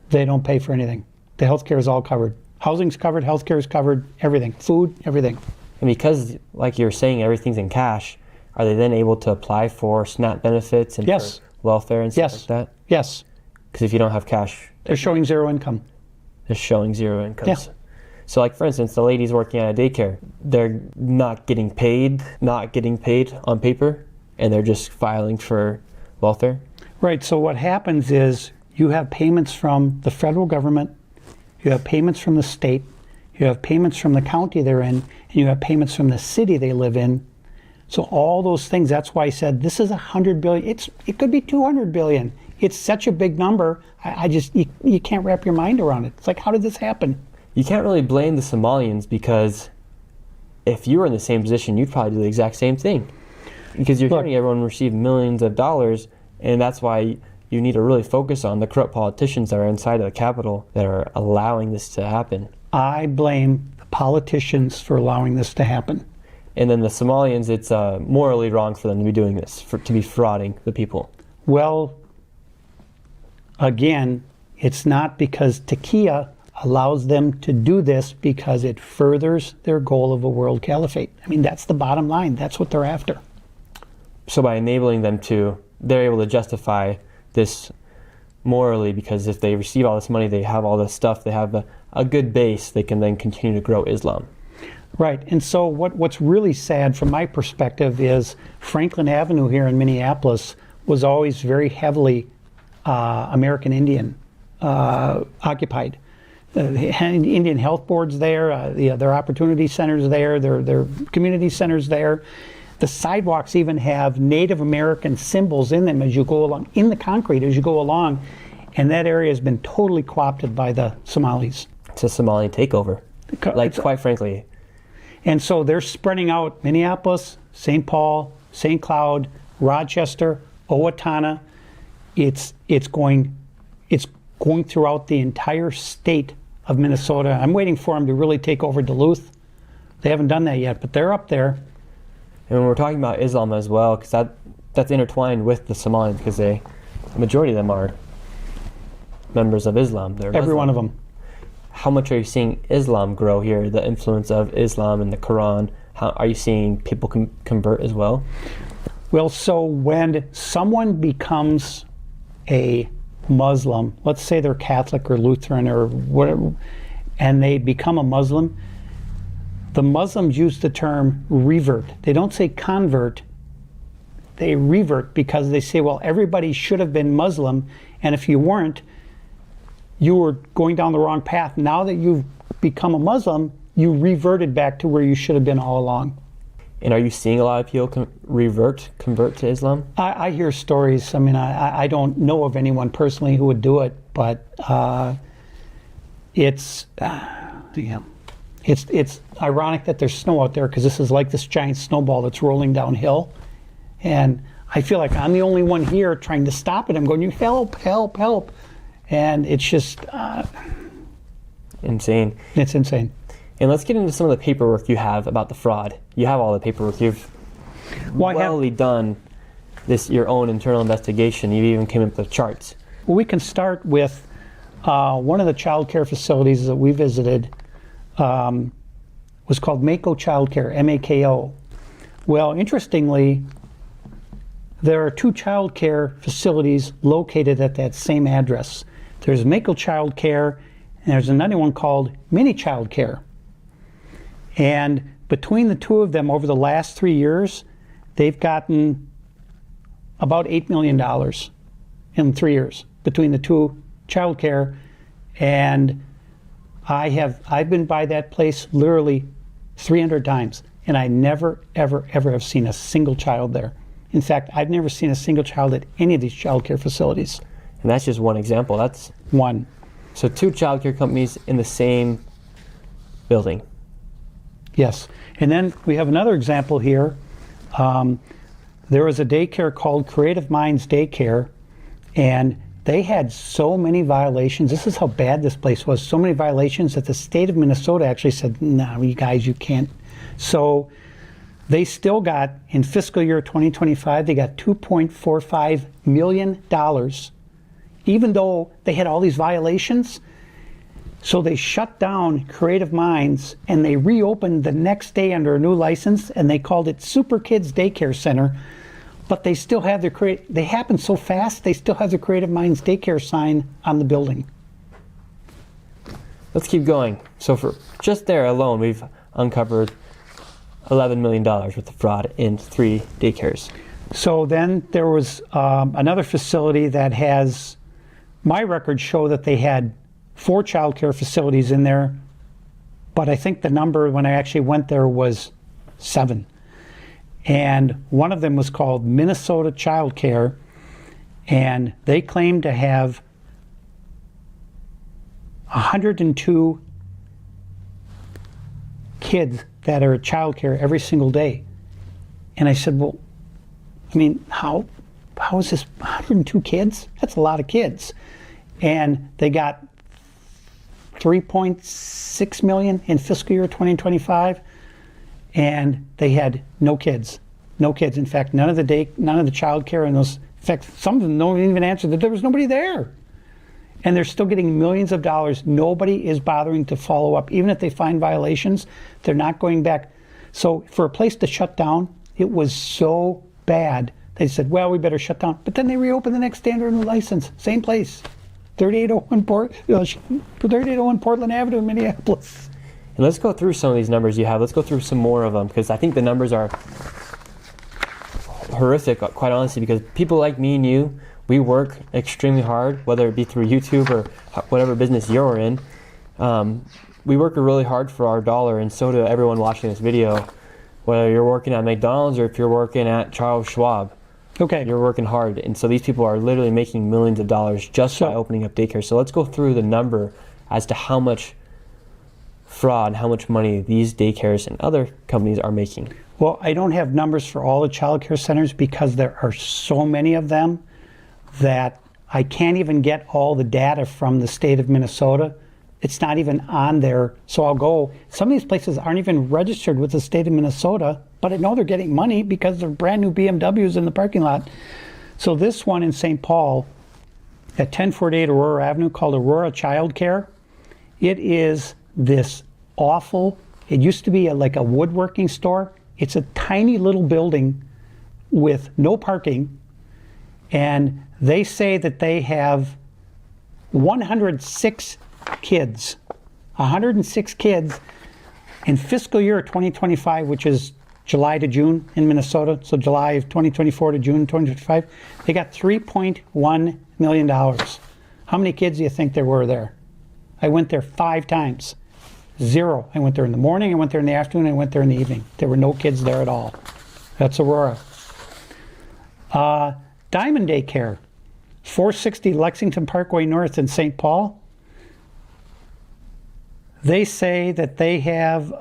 [SPEAKER 2] They don't pay for anything. The healthcare is all covered. Housing's covered, healthcare is covered, everything. Food, everything.
[SPEAKER 1] And because, like you're saying, everything's in cash, are they then able to apply for SNAP benefits and
[SPEAKER 2] yes.
[SPEAKER 1] for welfare and stuff like that?
[SPEAKER 2] Yes.
[SPEAKER 1] Because if you don't have cash,
[SPEAKER 2] they're showing zero income.
[SPEAKER 1] They're showing zero income.
[SPEAKER 2] Yeah.
[SPEAKER 1] So like, for instance, the ladies working at a daycare, they're not getting paid on paper, and they're just filing for welfare?
[SPEAKER 2] Right, so what happens is you have payments from the federal government, you have payments from the state, you have payments from the county they're in, and you have payments from the city they live in. So all those things, that's why I said this is $100 billion. It could be $200 billion. It's such a big number, you can't wrap your mind around it. It's like, how did this happen?
[SPEAKER 1] You can't really blame the Somalians, because if you were in the same position, you'd probably do the exact same thing. Because you're hearing everyone receive millions of dollars, and that's why you need to really focus on the corrupt politicians that are inside of the Capitol that are allowing this to happen.
[SPEAKER 2] I blame the politicians for allowing this to happen.
[SPEAKER 1] And then the Somalians, it's morally wrong for them to be doing this, to be frauding the people.
[SPEAKER 2] Well, again, it's not because Takia allows them to do this because it furthers their goal of a world caliphate. I mean, that's the bottom line. That's what they're after.
[SPEAKER 1] So by enabling them to, they're able to justify this morally, because if they receive all this money, they have all this stuff, they have a good base, they can then continue to grow Islam.
[SPEAKER 2] Right, and so what's really sad from my perspective is Franklin Avenue here in Minneapolis was always very heavily American Indian occupied. Indian health boards there, their opportunity centers there, their community centers there. The sidewalks even have Native American symbols in them as you go along, in the concrete as you go along, and that area has been totally co-opted by the Somalis.
[SPEAKER 1] It's a Somali takeover, quite frankly.
[SPEAKER 2] And so they're spreading out Minneapolis, St. Paul, St. Cloud, Rochester, Owatonna. It's going throughout the entire state of Minnesota. I'm waiting for them to really take over Duluth. They haven't done that yet, but they're up there.
[SPEAKER 1] And when we're talking about Islam as well, because that's intertwined with the Somalians, because the majority of them are members of Islam. They're
[SPEAKER 2] Every
[SPEAKER 1] Muslim.
[SPEAKER 2] one of them.
[SPEAKER 1] How much are you seeing Islam grow here, the influence of Islam and the Quran? How are you seeing people convert as well?
[SPEAKER 2] Well, so when someone becomes a Muslim, let's say they're Catholic or Lutheran or whatever, and they become a Muslim, the Muslims use the term revert. They don't say convert, they revert, because they say, well, everybody should have been Muslim, and if you weren't, you were going down the wrong path. Now that you've become a Muslim, you reverted back to where you should have been all along.
[SPEAKER 1] And are you seeing a lot of people convert to Islam?
[SPEAKER 2] I hear stories. I mean, I don't know of anyone personally who would do it, but it's ironic that there's snow out there, because this is like this giant snowball that's rolling downhill, and I feel like I'm the only one here trying to stop it. I'm going, you help, help, help. And it's just
[SPEAKER 1] insane.
[SPEAKER 2] It's insane.
[SPEAKER 1] And let's get into some of the paperwork you have about the fraud. You have all the paperwork. You've done this, your own internal investigation. You even came up with charts.
[SPEAKER 2] Well, we can start with one of the child care facilities that we visited was called Mako Child Care, M-A-K-O. Well, interestingly, there are two child care facilities located at that same address. There's Mako Child Care, and there's another one called Mini Child Care. And between the two of them, over the last 3 years, they've gotten about $8 million in 3 years between the two child care. And I've been by that place literally 300 times, and I never, ever, ever have seen a single child there. In fact, I've never seen a single child at any of these child care facilities.
[SPEAKER 1] And that's just one example. That's
[SPEAKER 2] one.
[SPEAKER 1] So two child care companies in the same building.
[SPEAKER 2] Yes. And then we have another example here. There was a daycare called Creative Minds Daycare, and they had so many violations. This is how bad this place was. So many violations that the state of Minnesota actually said, no, you guys, you can't. So they still got, in fiscal year 2025, they got $2.45 million, even though they had all these violations. So they shut down Creative Minds, and they reopened the next day under a new license, and they called it Super Kids Daycare Center. But they still have their they happen so fast, they still have the Creative Minds Daycare sign on the building.
[SPEAKER 1] Let's keep going. So for just there alone, we've uncovered $11 million worth of fraud in 3 daycares.
[SPEAKER 2] So then there was another facility that has, my records show that they had 4 child care facilities in there, but I think the number when I actually went there was 7. And one of them was called Minnesota Child Care, and they claimed to have 102 kids that are at child care every single day. And I said, well, I mean, how is this 102 kids? That's a lot of kids. And they got $3.6 million in fiscal year 2025. and they had no kids. No kids. In fact, none of the child care and those, in fact, some of them don't even answer that there was nobody there. And they're still getting millions of dollars. Nobody is bothering to follow up. Even if they find violations, they're not going back. So for a place to shut down, it was so bad. They said, well, we better shut down. But then they reopened the next day under a new license. Same place. 3801 Portland Avenue in Minneapolis.
[SPEAKER 1] And let's go through some of these numbers you have. Let's go through some more of them, because I think the numbers are horrific, quite honestly, because people like me and you, we work extremely hard, whether it be through YouTube or whatever business you're in. We work really hard for our dollar, and so do everyone watching this video, whether you're working at McDonald's or if you're working at Charles Schwab.
[SPEAKER 2] Okay.
[SPEAKER 1] You're working hard, and so these people are literally making millions of dollars just by opening up daycare. So let's go through the number as to how much fraud, how much money these daycares and other companies are making.
[SPEAKER 2] Well, I don't have numbers for all the child care centers because there are so many of them that I can't even get all the data from the state of Minnesota. It's not even on there. So I'll go, some of these places aren't even registered with the state of Minnesota, but I know they're getting money because they're brand new BMWs in the parking lot. So this one in St. Paul at 1048 Aurora Avenue, called Aurora Child Care, it is this awful, it used to be like a woodworking store. It's a tiny little building with no parking, and they say that they have 106 kids. 106 kids in fiscal year 2025, which is July to June in Minnesota, so July of 2024 to June 2025, they got $3.1 million. How many kids do you think there were there? I went there 5 times. 0. I went there in the morning, I went there in the afternoon, I went there in the evening. There were no kids there at all. That's Aurora. Diamond Daycare, 460 Lexington Parkway North in St. Paul. They say that they have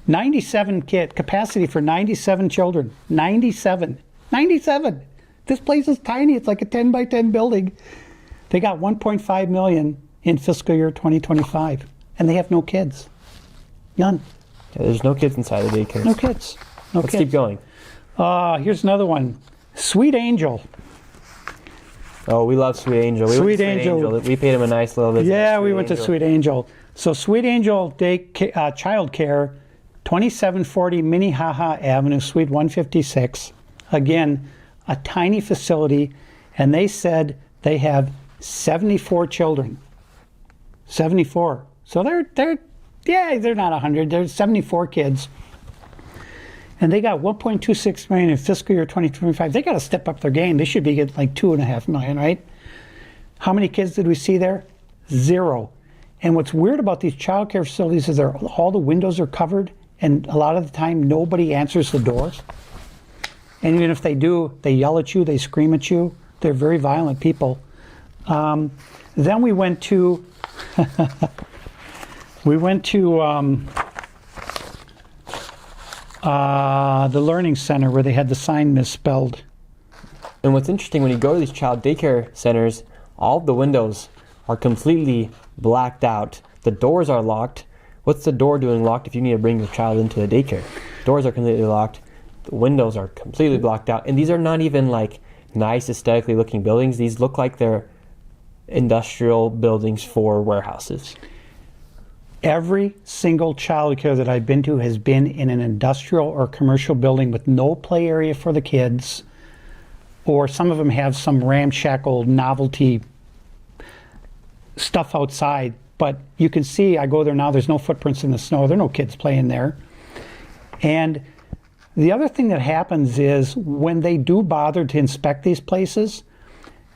[SPEAKER 2] 97 capacity for 97 children. 97. 97. This place is tiny. It's like a 10 by 10 building. They got 1.5 million in fiscal year 2025, and they have no kids. None.
[SPEAKER 1] Yeah, there's no kids inside the daycare.
[SPEAKER 2] No kids. No
[SPEAKER 1] Let's
[SPEAKER 2] kids.
[SPEAKER 1] keep going.
[SPEAKER 2] Here's another one. Sweet Angel.
[SPEAKER 1] Oh, we love Sweet Angel. We went to
[SPEAKER 2] Sweet Angel.
[SPEAKER 1] We paid him a nice little visit.
[SPEAKER 2] Yeah, we went to Sweet Angel. So Sweet Angel Child Care, 2740 Minnehaha Avenue, Suite 156. Again, a tiny facility, and they said they have 74 children. 74. So they're not 100. There's 74 kids. And they got 1.26 million in fiscal year 2025. They got to step up their game. They should be getting like 2.5 million, right? How many kids did we see there? 0. And what's weird about these child care facilities is all the windows are covered, and a lot of the time nobody answers the doors. And even if they do, they yell at you, they scream at you. They're very violent people. Then we went to the Learning Center where they had the sign misspelled.
[SPEAKER 1] And what's interesting, when you go to these child daycare centers, all of the windows are completely blacked out. The doors are locked. What's the door doing locked if you need to bring your child into a daycare? Doors are completely locked. The windows are completely blocked out. And these are not even like nice aesthetically looking buildings. These look like they're industrial buildings for warehouses.
[SPEAKER 2] Every single child care that I've been to has been in an industrial or commercial building with no play area for the kids, or some of them have some ramshackle novelty stuff outside. But you can see, I go there now, there's no footprints in the snow. There are no kids playing there. And the other thing that happens is when they do bother to inspect these places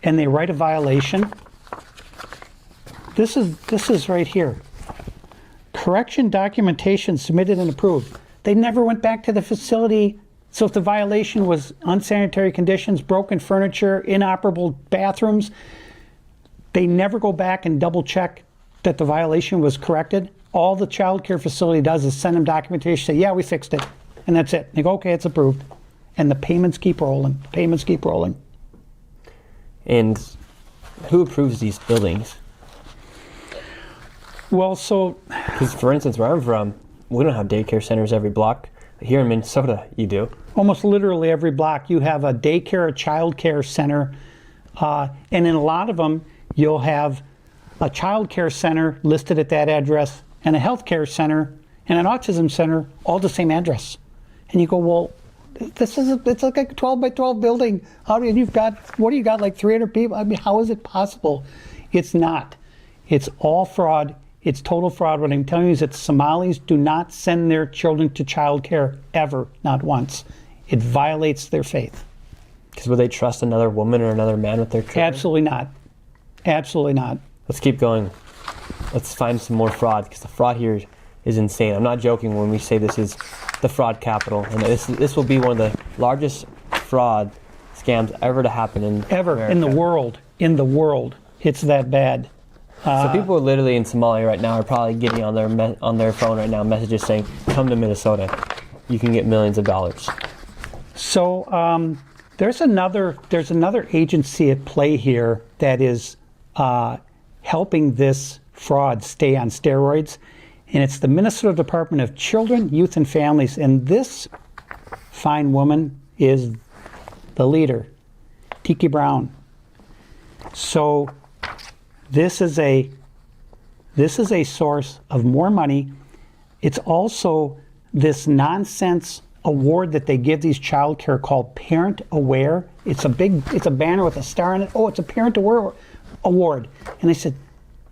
[SPEAKER 2] and they write a violation, this is right here. Correction documentation submitted and approved. They never went back to the facility. So if the violation was unsanitary conditions, broken furniture, inoperable bathrooms, they never go back and double check that the violation was corrected. All the child care facility does is send them documentation, say, yeah, we fixed it. And that's it. They go, okay, it's approved. And the payments keep rolling. Payments keep rolling.
[SPEAKER 1] And who approves these buildings?
[SPEAKER 2] Well, so...
[SPEAKER 1] Because, for instance, where I'm from, we don't have daycare centers every block. Here in Minnesota, you do.
[SPEAKER 2] Almost literally every block, you have a daycare, a child care center, and in a lot of them, you'll have a child care center listed at that address, and a health care center, and an autism center, all the same address. And you go, well, it's like a 12 by 12 building. What do you got, like 300 people? I mean, how is it possible? It's not. It's all fraud. It's total fraud. What I'm telling you is that Somalis do not send their children to child care ever, not once. It violates their faith.
[SPEAKER 1] Because would they trust another woman or another man with their children?
[SPEAKER 2] Absolutely not. Absolutely not.
[SPEAKER 1] Let's keep going. Let's find some more fraud, because the fraud here is insane. I'm not joking when we say this is the fraud capital, and this will be one of the largest fraud scams ever to happen in America.
[SPEAKER 2] In the world. In the world. It's that bad.
[SPEAKER 1] So people literally in Somalia right now are probably getting on their phone right now messages saying, "Come to Minnesota, you can get millions of dollars."
[SPEAKER 2] So there's another agency at play here that is helping this fraud stay on steroids, and it's the Minnesota Department of Children, Youth, and Families. And this fine woman is the leader, Tiki Brown. So this is a source of more money. It's also this nonsense award that they give these child care called Parent Aware. It's a banner with a star on it. Oh, it's a Parent Aware award. And I said,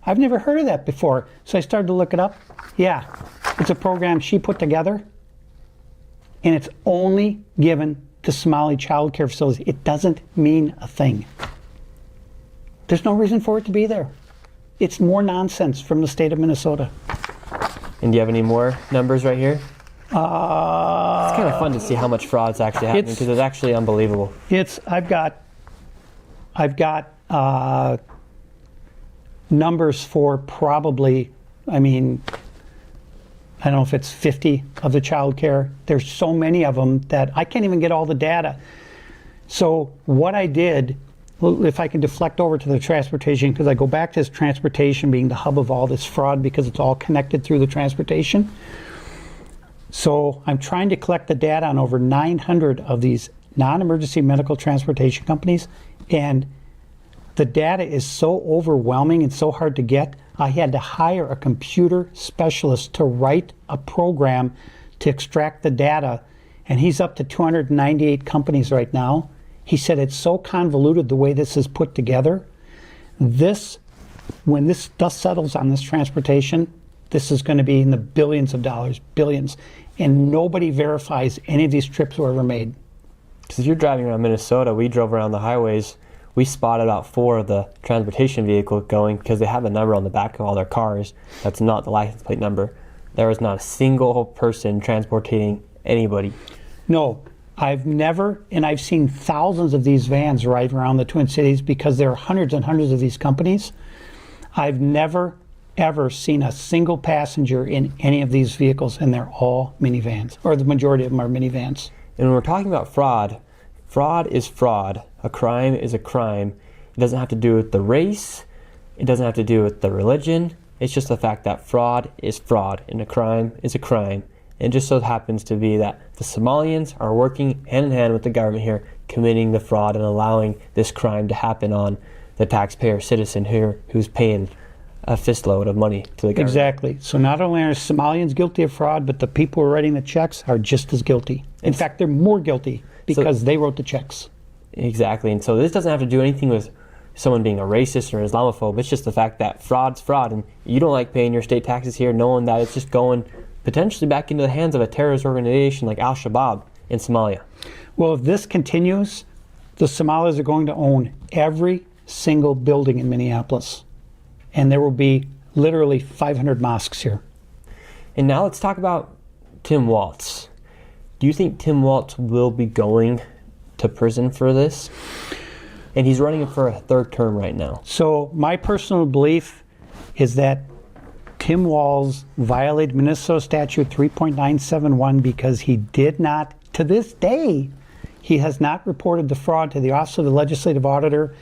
[SPEAKER 2] I've never heard of that before. So I started to look it up. Yeah, it's a program she put together, and it's only given to Somali child care facilities. It doesn't mean a thing. There's no reason for it to be there. It's more nonsense from the state of Minnesota.
[SPEAKER 1] And do you have any more numbers right here? It's kind of fun to see how much fraud's actually happening, because it's actually unbelievable.
[SPEAKER 2] I've got numbers for probably, I don't know if it's 50 of the child care. There's so many of them that I can't even get all the data. So what I did, if I can deflect over to the transportation, because I go back to this transportation being the hub of all this fraud, because it's all connected through the transportation. So I'm trying to collect the data on over 900 of these non-emergency medical transportation companies, and the data is so overwhelming and so hard to get, I had to hire a computer specialist to write a program to extract the data, and he's up to 298 companies right now. He said it's so convoluted the way this is put together. When this dust settles on this transportation, this is going to be in the billions of dollars, billions, and nobody verifies any of these trips were ever made.
[SPEAKER 1] Because if you're driving around Minnesota, we drove around the highways, we spotted about 4 of the transportation vehicles going, because they have a number on the back of all their cars that's not the license plate number. There was not a single person transporting anybody.
[SPEAKER 2] No. I've never, and I've seen thousands of these vans ride around the Twin Cities because there are hundreds and hundreds of these companies. I've never, ever seen a single passenger in any of these vehicles, and they're all minivans, or the majority of them are minivans.
[SPEAKER 1] And when we're talking about fraud, fraud is fraud. A crime is a crime. It doesn't have to do with the race. It doesn't have to do with the religion. It's just the fact that fraud is fraud, and a crime is a crime. And it just so happens to be that the Somalians are working hand in hand with the government here, committing the fraud and allowing this crime to happen on the taxpayer citizen here who's paying a fistload of money to the government.
[SPEAKER 2] Exactly. So not only are Somalians guilty of fraud, but the people who are writing the checks are just as guilty. In fact, they're more guilty because they wrote the checks.
[SPEAKER 1] Exactly. And so this doesn't have to do anything with someone being a racist or Islamophobe. It's just the fact that fraud's fraud, and you don't like paying your state taxes here knowing that it's just going potentially back into the hands of a terrorist organization like Al-Shabaab in Somalia.
[SPEAKER 2] Well, if this continues, the Somalis are going to own every single building in Minneapolis. And there will be literally 500 mosques here.
[SPEAKER 1] And now let's talk about Tim Walz. Do you think Tim Walz will be going to prison for this? And he's running for a 3rd term right now. So
[SPEAKER 2] my personal belief is that Tim Walz violated Minnesota Statute 3.971 because he did not, to this day, he has not reported the fraud to the Office of the Legislative Auditor,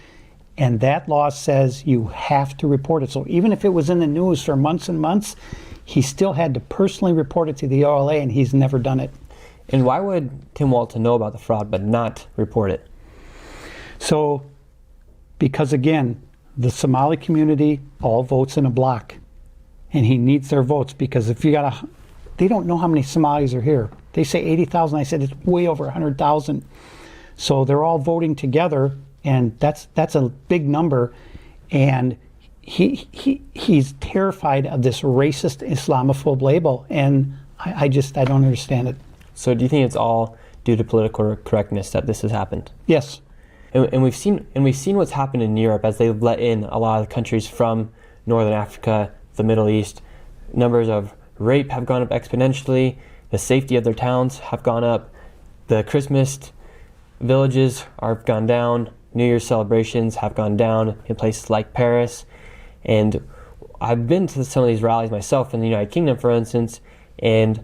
[SPEAKER 2] And that law says you have to report it. So even if it was in the news for months and months, he still had to personally report it to the OLA, and he's never done it.
[SPEAKER 1] And why would Tim Walz know about the fraud but not report it?
[SPEAKER 2] So, because again, the Somali community all votes in a block, and he needs their votes, because if you got they don't know how many Somalis are here. They say 80,000. I said it's way over 100,000. So they're all voting together, and that's a big number. And he's terrified of this racist Islamophobe label, and I don't understand it.
[SPEAKER 1] So do you think it's all due to political correctness that this has happened?
[SPEAKER 2] Yes.
[SPEAKER 1] And we've seen what's happened in Europe as they've let in a lot of the countries from Northern Africa, the Middle East. Numbers of rape have gone up exponentially. The safety of their towns have gone up. The Christmas villages are gone down. New Year's celebrations have gone down in places like Paris. And I've been to some of these rallies myself in the United Kingdom, for instance, and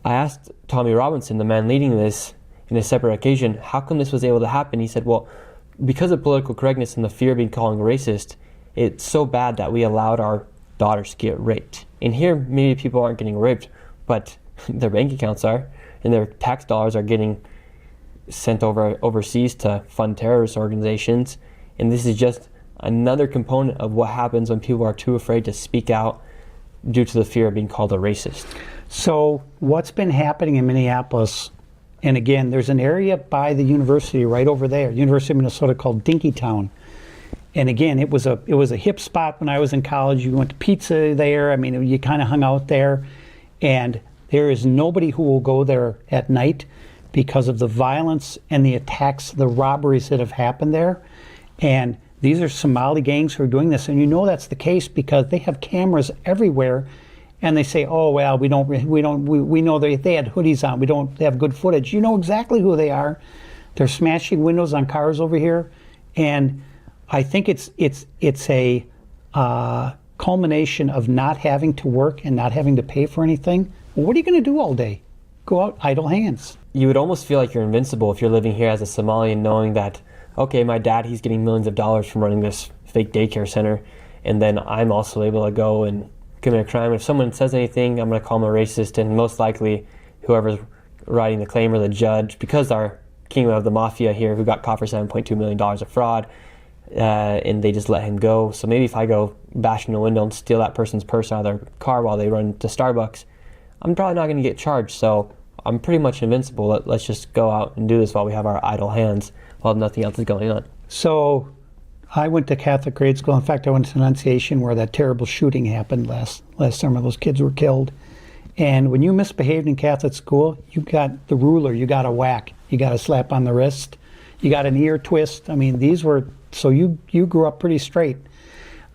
[SPEAKER 1] I asked Tommy Robinson, the man leading this, in a separate occasion, how come this was able to happen? He said, well, because of political correctness and the fear of being called racist, it's so bad that we allowed our daughters to get raped. And here, maybe people aren't getting raped, but their bank accounts are, and their tax dollars are getting sent overseas to fund terrorist organizations. And this is just another component of what happens when people are too afraid to speak out due to the fear of being called a racist.
[SPEAKER 2] So what's been happening in Minneapolis, and again, there's an area by the university right over there, University of Minnesota, called Dinkytown. And again, it was a hip spot when I was in college. You went to pizza there. I mean, you kind of hung out there. And there is nobody who will go there at night because of the violence and the attacks, the robberies that have happened there. And these are Somali gangs who are doing this. And you know that's the case because they have cameras everywhere. And they say, oh, well, we know they had hoodies on. We don't have good footage. You know exactly who they are. They're smashing windows on cars over here. And I think it's a culmination of not having to work and not having to pay for anything. Well, what are you going to do all day? Go out idle hands.
[SPEAKER 1] You would almost feel like you're invincible if you're living here as a Somalian, knowing that, okay, my dad, he's getting millions of dollars from running this fake daycare center, and then I'm also able to go and commit a crime. If someone says anything, I'm going to call them a racist, and most likely whoever's writing the claim or the judge, because our king of the mafia here, who got caught for $7.2 million of fraud, and they just let him go. So maybe if I go bash in the window and steal that person's purse out of their car while they run to Starbucks, I'm probably not going to get charged. So I'm pretty much invincible. Let's just go out and do this while we have our idle hands, while nothing else is going on.
[SPEAKER 2] So I went to Catholic grade school. In fact, I went to Annunciation where that terrible shooting happened last summer. Those kids were killed. And when you misbehaved in Catholic school, you got the ruler, you got a whack, you got a slap on the wrist, you got an ear twist. I mean, these were, so you grew up pretty straight.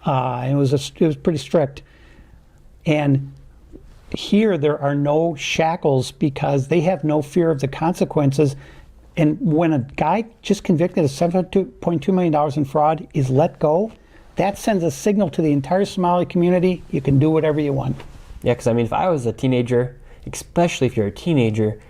[SPEAKER 2] And it was pretty strict. And here there are no shackles because they have no fear of the consequences. And when a guy just convicted of $7.2 million in fraud is let go, that sends a signal to the entire Somali community, you can do whatever you want.
[SPEAKER 1] Yeah, because I mean, if I was a teenager, especially if you're a teenager,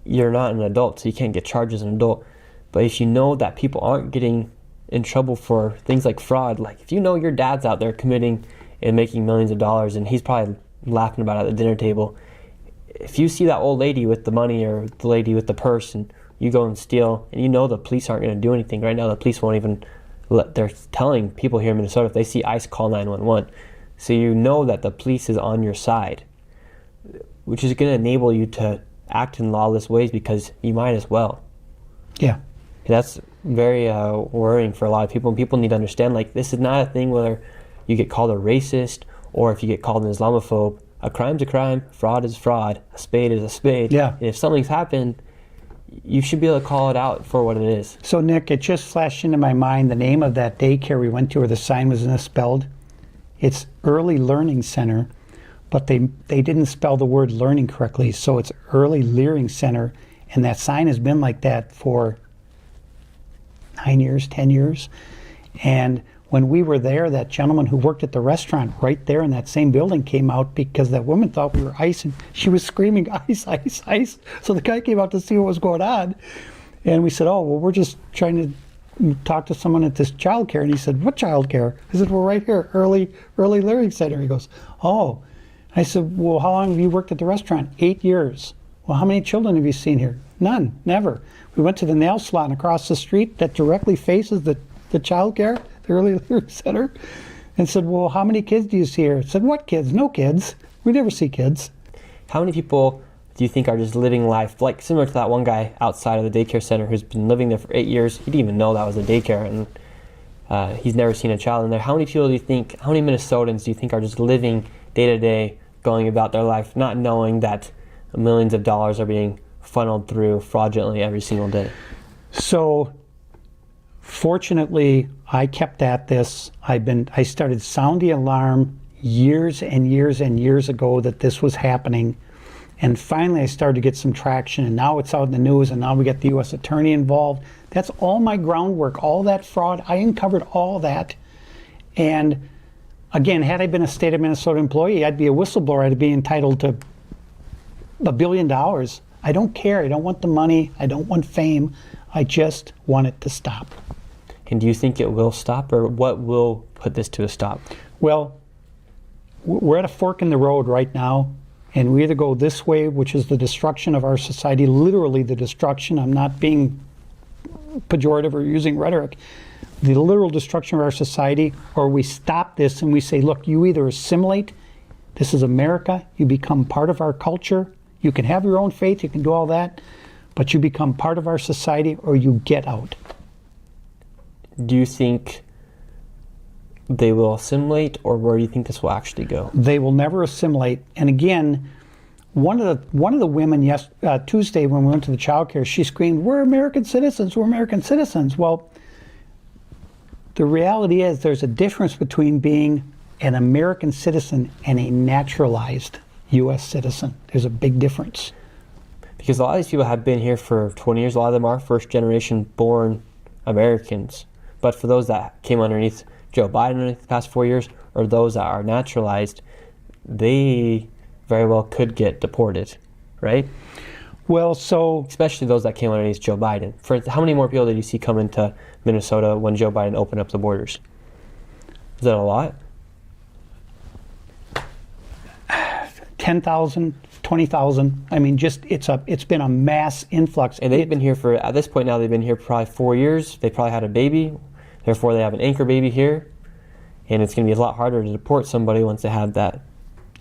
[SPEAKER 1] you're not an adult, so you can't get charged as an adult. But if you know that people aren't getting in trouble for things like fraud, like if you know your dad's out there committing and making millions of dollars and he's probably laughing about it at the dinner table, if you see that old lady with the money or the lady with the purse and you go and steal, and you know the police aren't going to do anything. Right now the police won't even they're telling people here in Minnesota if they see ICE, call 911. So you know that the police is on your side, which is going to enable you to act in lawless ways because you might as well.
[SPEAKER 2] Yeah.
[SPEAKER 1] And that's very worrying for a lot of people, and people need to understand, like, this is not a thing whether you get called a racist or if you get called an Islamophobe. A crime's a crime, fraud is fraud, a spade is a spade.
[SPEAKER 2] Yeah.
[SPEAKER 1] And if something's happened, you should be able to call it out for what it is.
[SPEAKER 2] So Nick, it just flashed into my mind the name of that daycare we went to where the sign was misspelled. It's Early Learning Center, but they didn't spell the word learning correctly, so it's Early Learning Center, and that sign has been like that for 9 years, 10 years. And when we were there, that gentleman who worked at the restaurant right there in that same building came out because that woman thought we were ICE, and she was screaming, ICE, ICE, ICE. So the guy came out to see what was going on. And we said, oh, well, we're just trying to talked to someone at this child care, and he said, what child care? I said, well, right here, early learning center. He goes, oh. I said, well, how long have you worked at the restaurant? 8 years. Well, how many children have you seen here? None, never. We went to the nail salon across the street that directly faces the child care, the early learning center, and said, well, how many kids do you see here? I said, what kids? No kids. We never see kids.
[SPEAKER 1] How many people do you think are just living life, like similar to that one guy outside of the daycare center who's been living there for 8 years? He didn't even know that was a daycare, and he's never seen a child in there. How many people do you think, how many Minnesotans do you think are just living day to day, going about their life, not knowing that millions of dollars are being funneled through fraudulently every single day?
[SPEAKER 2] So, fortunately, I kept at this. I started sounding alarm years and years and years ago that this was happening. And finally, I started to get some traction, and now it's out in the news, and now we get the U.S. Attorney involved. That's all my groundwork, all that fraud. I uncovered all that. And again, had I been a state of Minnesota employee, I'd be a whistleblower. I'd be entitled to $1 billion. I don't care. I don't want the money. I don't want fame. I just want it to stop.
[SPEAKER 1] And do you think it will stop, or what will put this to a stop?
[SPEAKER 2] Well, we're at a fork in the road right now, and we either go this way, which is the destruction of our society, literally the destruction. I'm not being pejorative or using rhetoric. The literal destruction of our society, or we stop this and we say, look, you either assimilate, this is America, you become part of our culture, you can have your own faith, you can do all that, but you become part of our society, or you get out.
[SPEAKER 1] Do you think they will assimilate, or where do you think this will actually go?
[SPEAKER 2] They will never assimilate. And again, one of the women Tuesday when we went to the child care, she screamed, we're American citizens, we're American citizens. Well, the reality is there's a difference between being an American citizen and a naturalized U.S. citizen. There's a big difference.
[SPEAKER 1] Because a lot of these people have been here for 20 years. A lot of them are first generation born Americans. But for those that came underneath Joe Biden in the past 4 years, or those that are naturalized, they very well could get deported, right?
[SPEAKER 2] Well, so...
[SPEAKER 1] especially those that came underneath Joe Biden. For instance, how many more people did you see come into Minnesota when Joe Biden opened up the borders? Is that a lot?
[SPEAKER 2] 10,000, 20,000. I mean, just it's been a mass influx.
[SPEAKER 1] And they've been here for, at this point now, they've been here probably 4 years. They probably had a baby. Therefore, they have an anchor baby here. And it's going to be a lot harder to deport somebody once they have that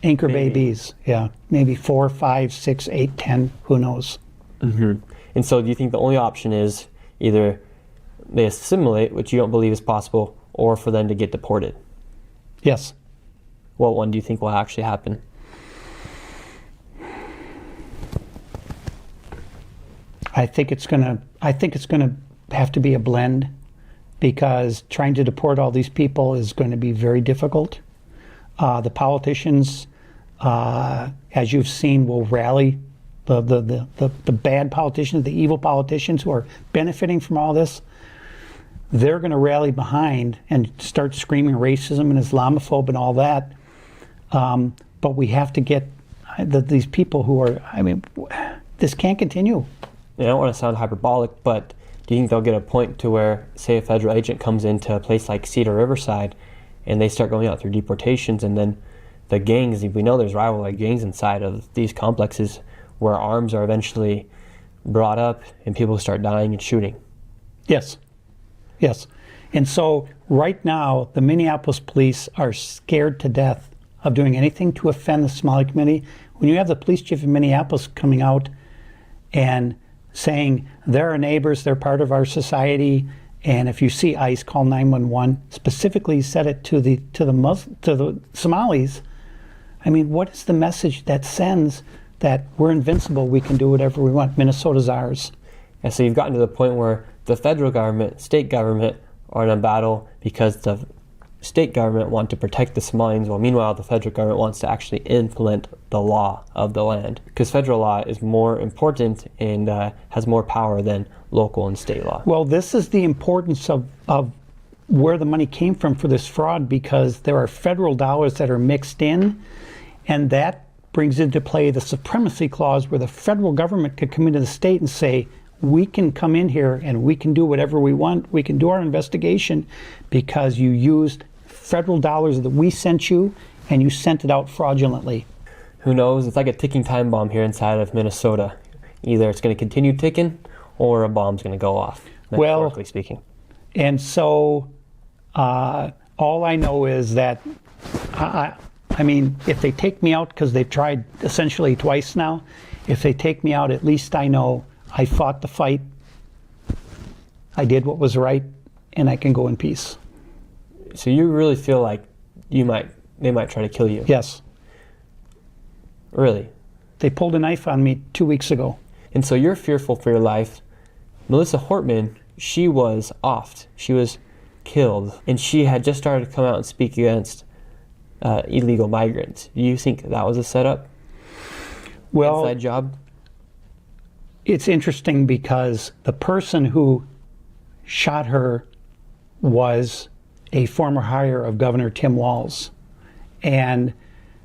[SPEAKER 2] anchor babies, yeah. Maybe 4, 5, 6, 8, 10, who knows?
[SPEAKER 1] Mm-hmm. And so do you think the only option is either they assimilate, which you don't believe is possible, or for them to get deported?
[SPEAKER 2] Yes.
[SPEAKER 1] What one do you think will actually happen?
[SPEAKER 2] I think it's gonna have to be a blend, because trying to deport all these people is going to be very difficult. The politicians, as you've seen, will rally. The bad politicians, the evil politicians who are benefiting from all this, they're going to rally behind and start screaming racism and Islamophobe and all that. But we have to get these people who are, I mean, this can't continue.
[SPEAKER 1] I don't want to sound hyperbolic, but do you think they'll get a point to where, say, a federal agent comes into a place like Cedar Riverside and they start going out through deportations, and then the gangs, we know there's rival gangs inside of these complexes where arms are eventually brought up and people start dying and shooting?
[SPEAKER 2] Yes. Yes. And so right now, the Minneapolis police are scared to death of doing anything to offend the Somali community. When you have the police chief of Minneapolis coming out and saying they're our neighbors, they're part of our society, and if you see ICE, call 911. Specifically, he said it to the Somalis. I mean, what is the message that sends that we're invincible, we can do whatever we want, Minnesota's ours?
[SPEAKER 1] And so you've gotten to the point where the federal government, state government are in a battle because the state government want to protect the Somalians, while meanwhile the federal government wants to actually implement the law of the land, because federal law is more important and has more power than local and state law.
[SPEAKER 2] Well, this is the importance of where the money came from for this fraud, because there are federal dollars that are mixed in, and that brings into play the supremacy clause, where the federal government could come into the state and say, we can come in here and we can do whatever we want. We can do our investigation because you used federal dollars that we sent you and you sent it out fraudulently.
[SPEAKER 1] Who knows? It's like a ticking time bomb here inside of Minnesota. Either it's going to continue ticking or a bomb's going to go off, metaphorically speaking.
[SPEAKER 2] And so all I know is that, I mean, if they take me out, because they've tried essentially twice now, if they take me out, at least I know I fought the fight, I did what was right, and I can go in peace.
[SPEAKER 1] So you really feel like they might try to kill you?
[SPEAKER 2] Yes.
[SPEAKER 1] Really?
[SPEAKER 2] They pulled a knife on me 2 weeks ago.
[SPEAKER 1] And so you're fearful for your life. Melissa Hortman, she was offed. She was killed. And she had just started to come out and speak against illegal migrants. Do you think that was a setup?
[SPEAKER 2] Well,
[SPEAKER 1] inside job?
[SPEAKER 2] It's interesting because the person who shot her was a former hire of Governor Tim Walz. And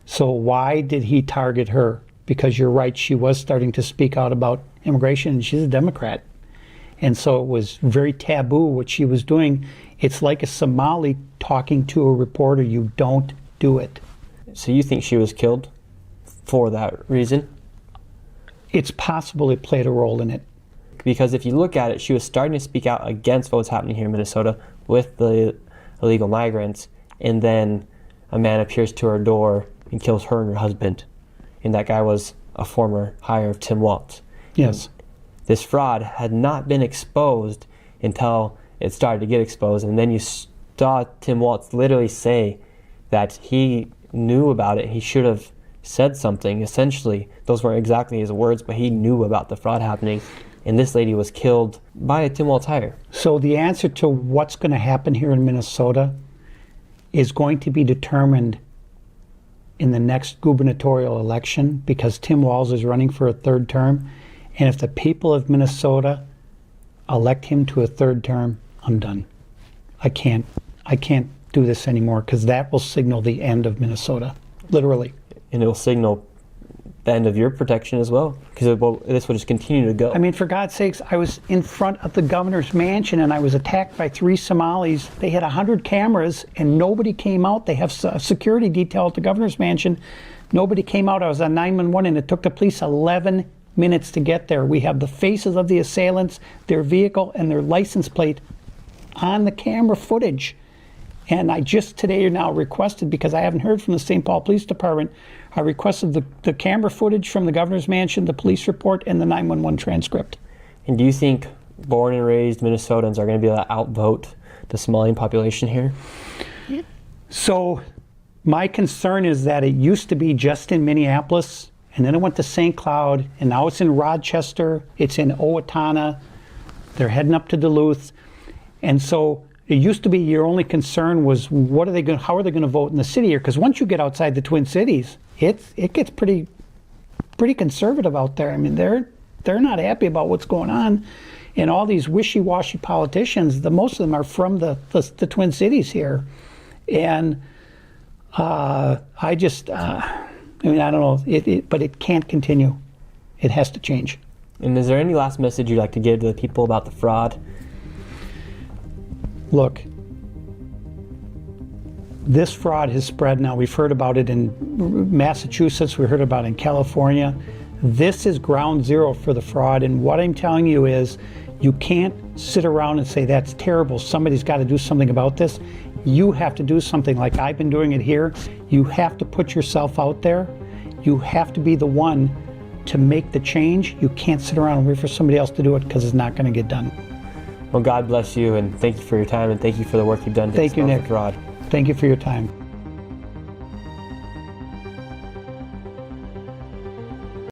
[SPEAKER 2] so why did he target her? Because you're right, she was starting to speak out about immigration, and she's a Democrat. And so it was very taboo what she was doing. It's like a Somali talking to a reporter. You don't do it.
[SPEAKER 1] So you think she was killed for that reason?
[SPEAKER 2] It's possible it played a role in it.
[SPEAKER 1] Because if you look at it, she was starting to speak out against what was happening here in Minnesota with the illegal migrants, and then a man appears to her door and kills her and her husband. And that guy was a former hire of Tim Walz.
[SPEAKER 2] Yes.
[SPEAKER 1] This fraud had not been exposed until it started to get exposed, and then you saw Tim Walz literally say that he knew about it. He should have said something. Essentially, those weren't exactly his words, but he knew about the fraud happening, and this lady was killed by a Tim Walz hire.
[SPEAKER 2] So the answer to what's going to happen here in Minnesota is going to be determined in the next gubernatorial election, because Tim Walz is running for a third term. And if the people of Minnesota elect him to a third term, I'm done. I can't do this anymore, because that will signal the end of Minnesota, literally.
[SPEAKER 1] And it will signal the end of your protection as well, because this will just continue to go.
[SPEAKER 2] I mean, for God's sakes, I was in front of the governor's mansion and I was attacked by 3 Somalis. They had 100 cameras and nobody came out. They have a security detail at the governor's mansion. Nobody came out. I was on 911 and it took the police 11 minutes to get there. We have the faces of the assailants, their vehicle, and their license plate on the camera footage. And I just today now requested, because I haven't heard from the St. Paul Police Department, I requested the camera footage from the governor's mansion, the police report, and the 911 transcript.
[SPEAKER 1] And do you think born and raised Minnesotans are going to be able to outvote the Somalian population here?
[SPEAKER 2] So my concern is that it used to be just in Minneapolis, and then it went to St. Cloud, and now it's in Rochester, it's in Owatonna, they're heading up to Duluth. And so it used to be your only concern was how are they going to vote in the city here? Because once you get outside the Twin Cities, it gets pretty conservative out there. I mean, they're not happy about what's going on, and all these wishy-washy politicians, most of them are from the Twin Cities here, and I mean, I don't know, but it can't continue. It has to change.
[SPEAKER 1] And is there any last message you'd like to give to the people about the fraud?
[SPEAKER 2] Look, this fraud has spread now. We've heard about it in Massachusetts. We heard about it in California. This is ground zero for the fraud. And what I'm telling you is you can't sit around and say, that's terrible. Somebody's got to do something about this. You have to do something like I've been doing it here. You have to put yourself out there. You have to be the one to make the change. You can't sit around and wait for somebody else to do it, because it's not going to get done.
[SPEAKER 1] Well, God bless you, and thank you for your time, and thank you for the work you've done to
[SPEAKER 2] Thank you,
[SPEAKER 1] expose
[SPEAKER 2] Nick.
[SPEAKER 1] the fraud.
[SPEAKER 2] Thank you for your time.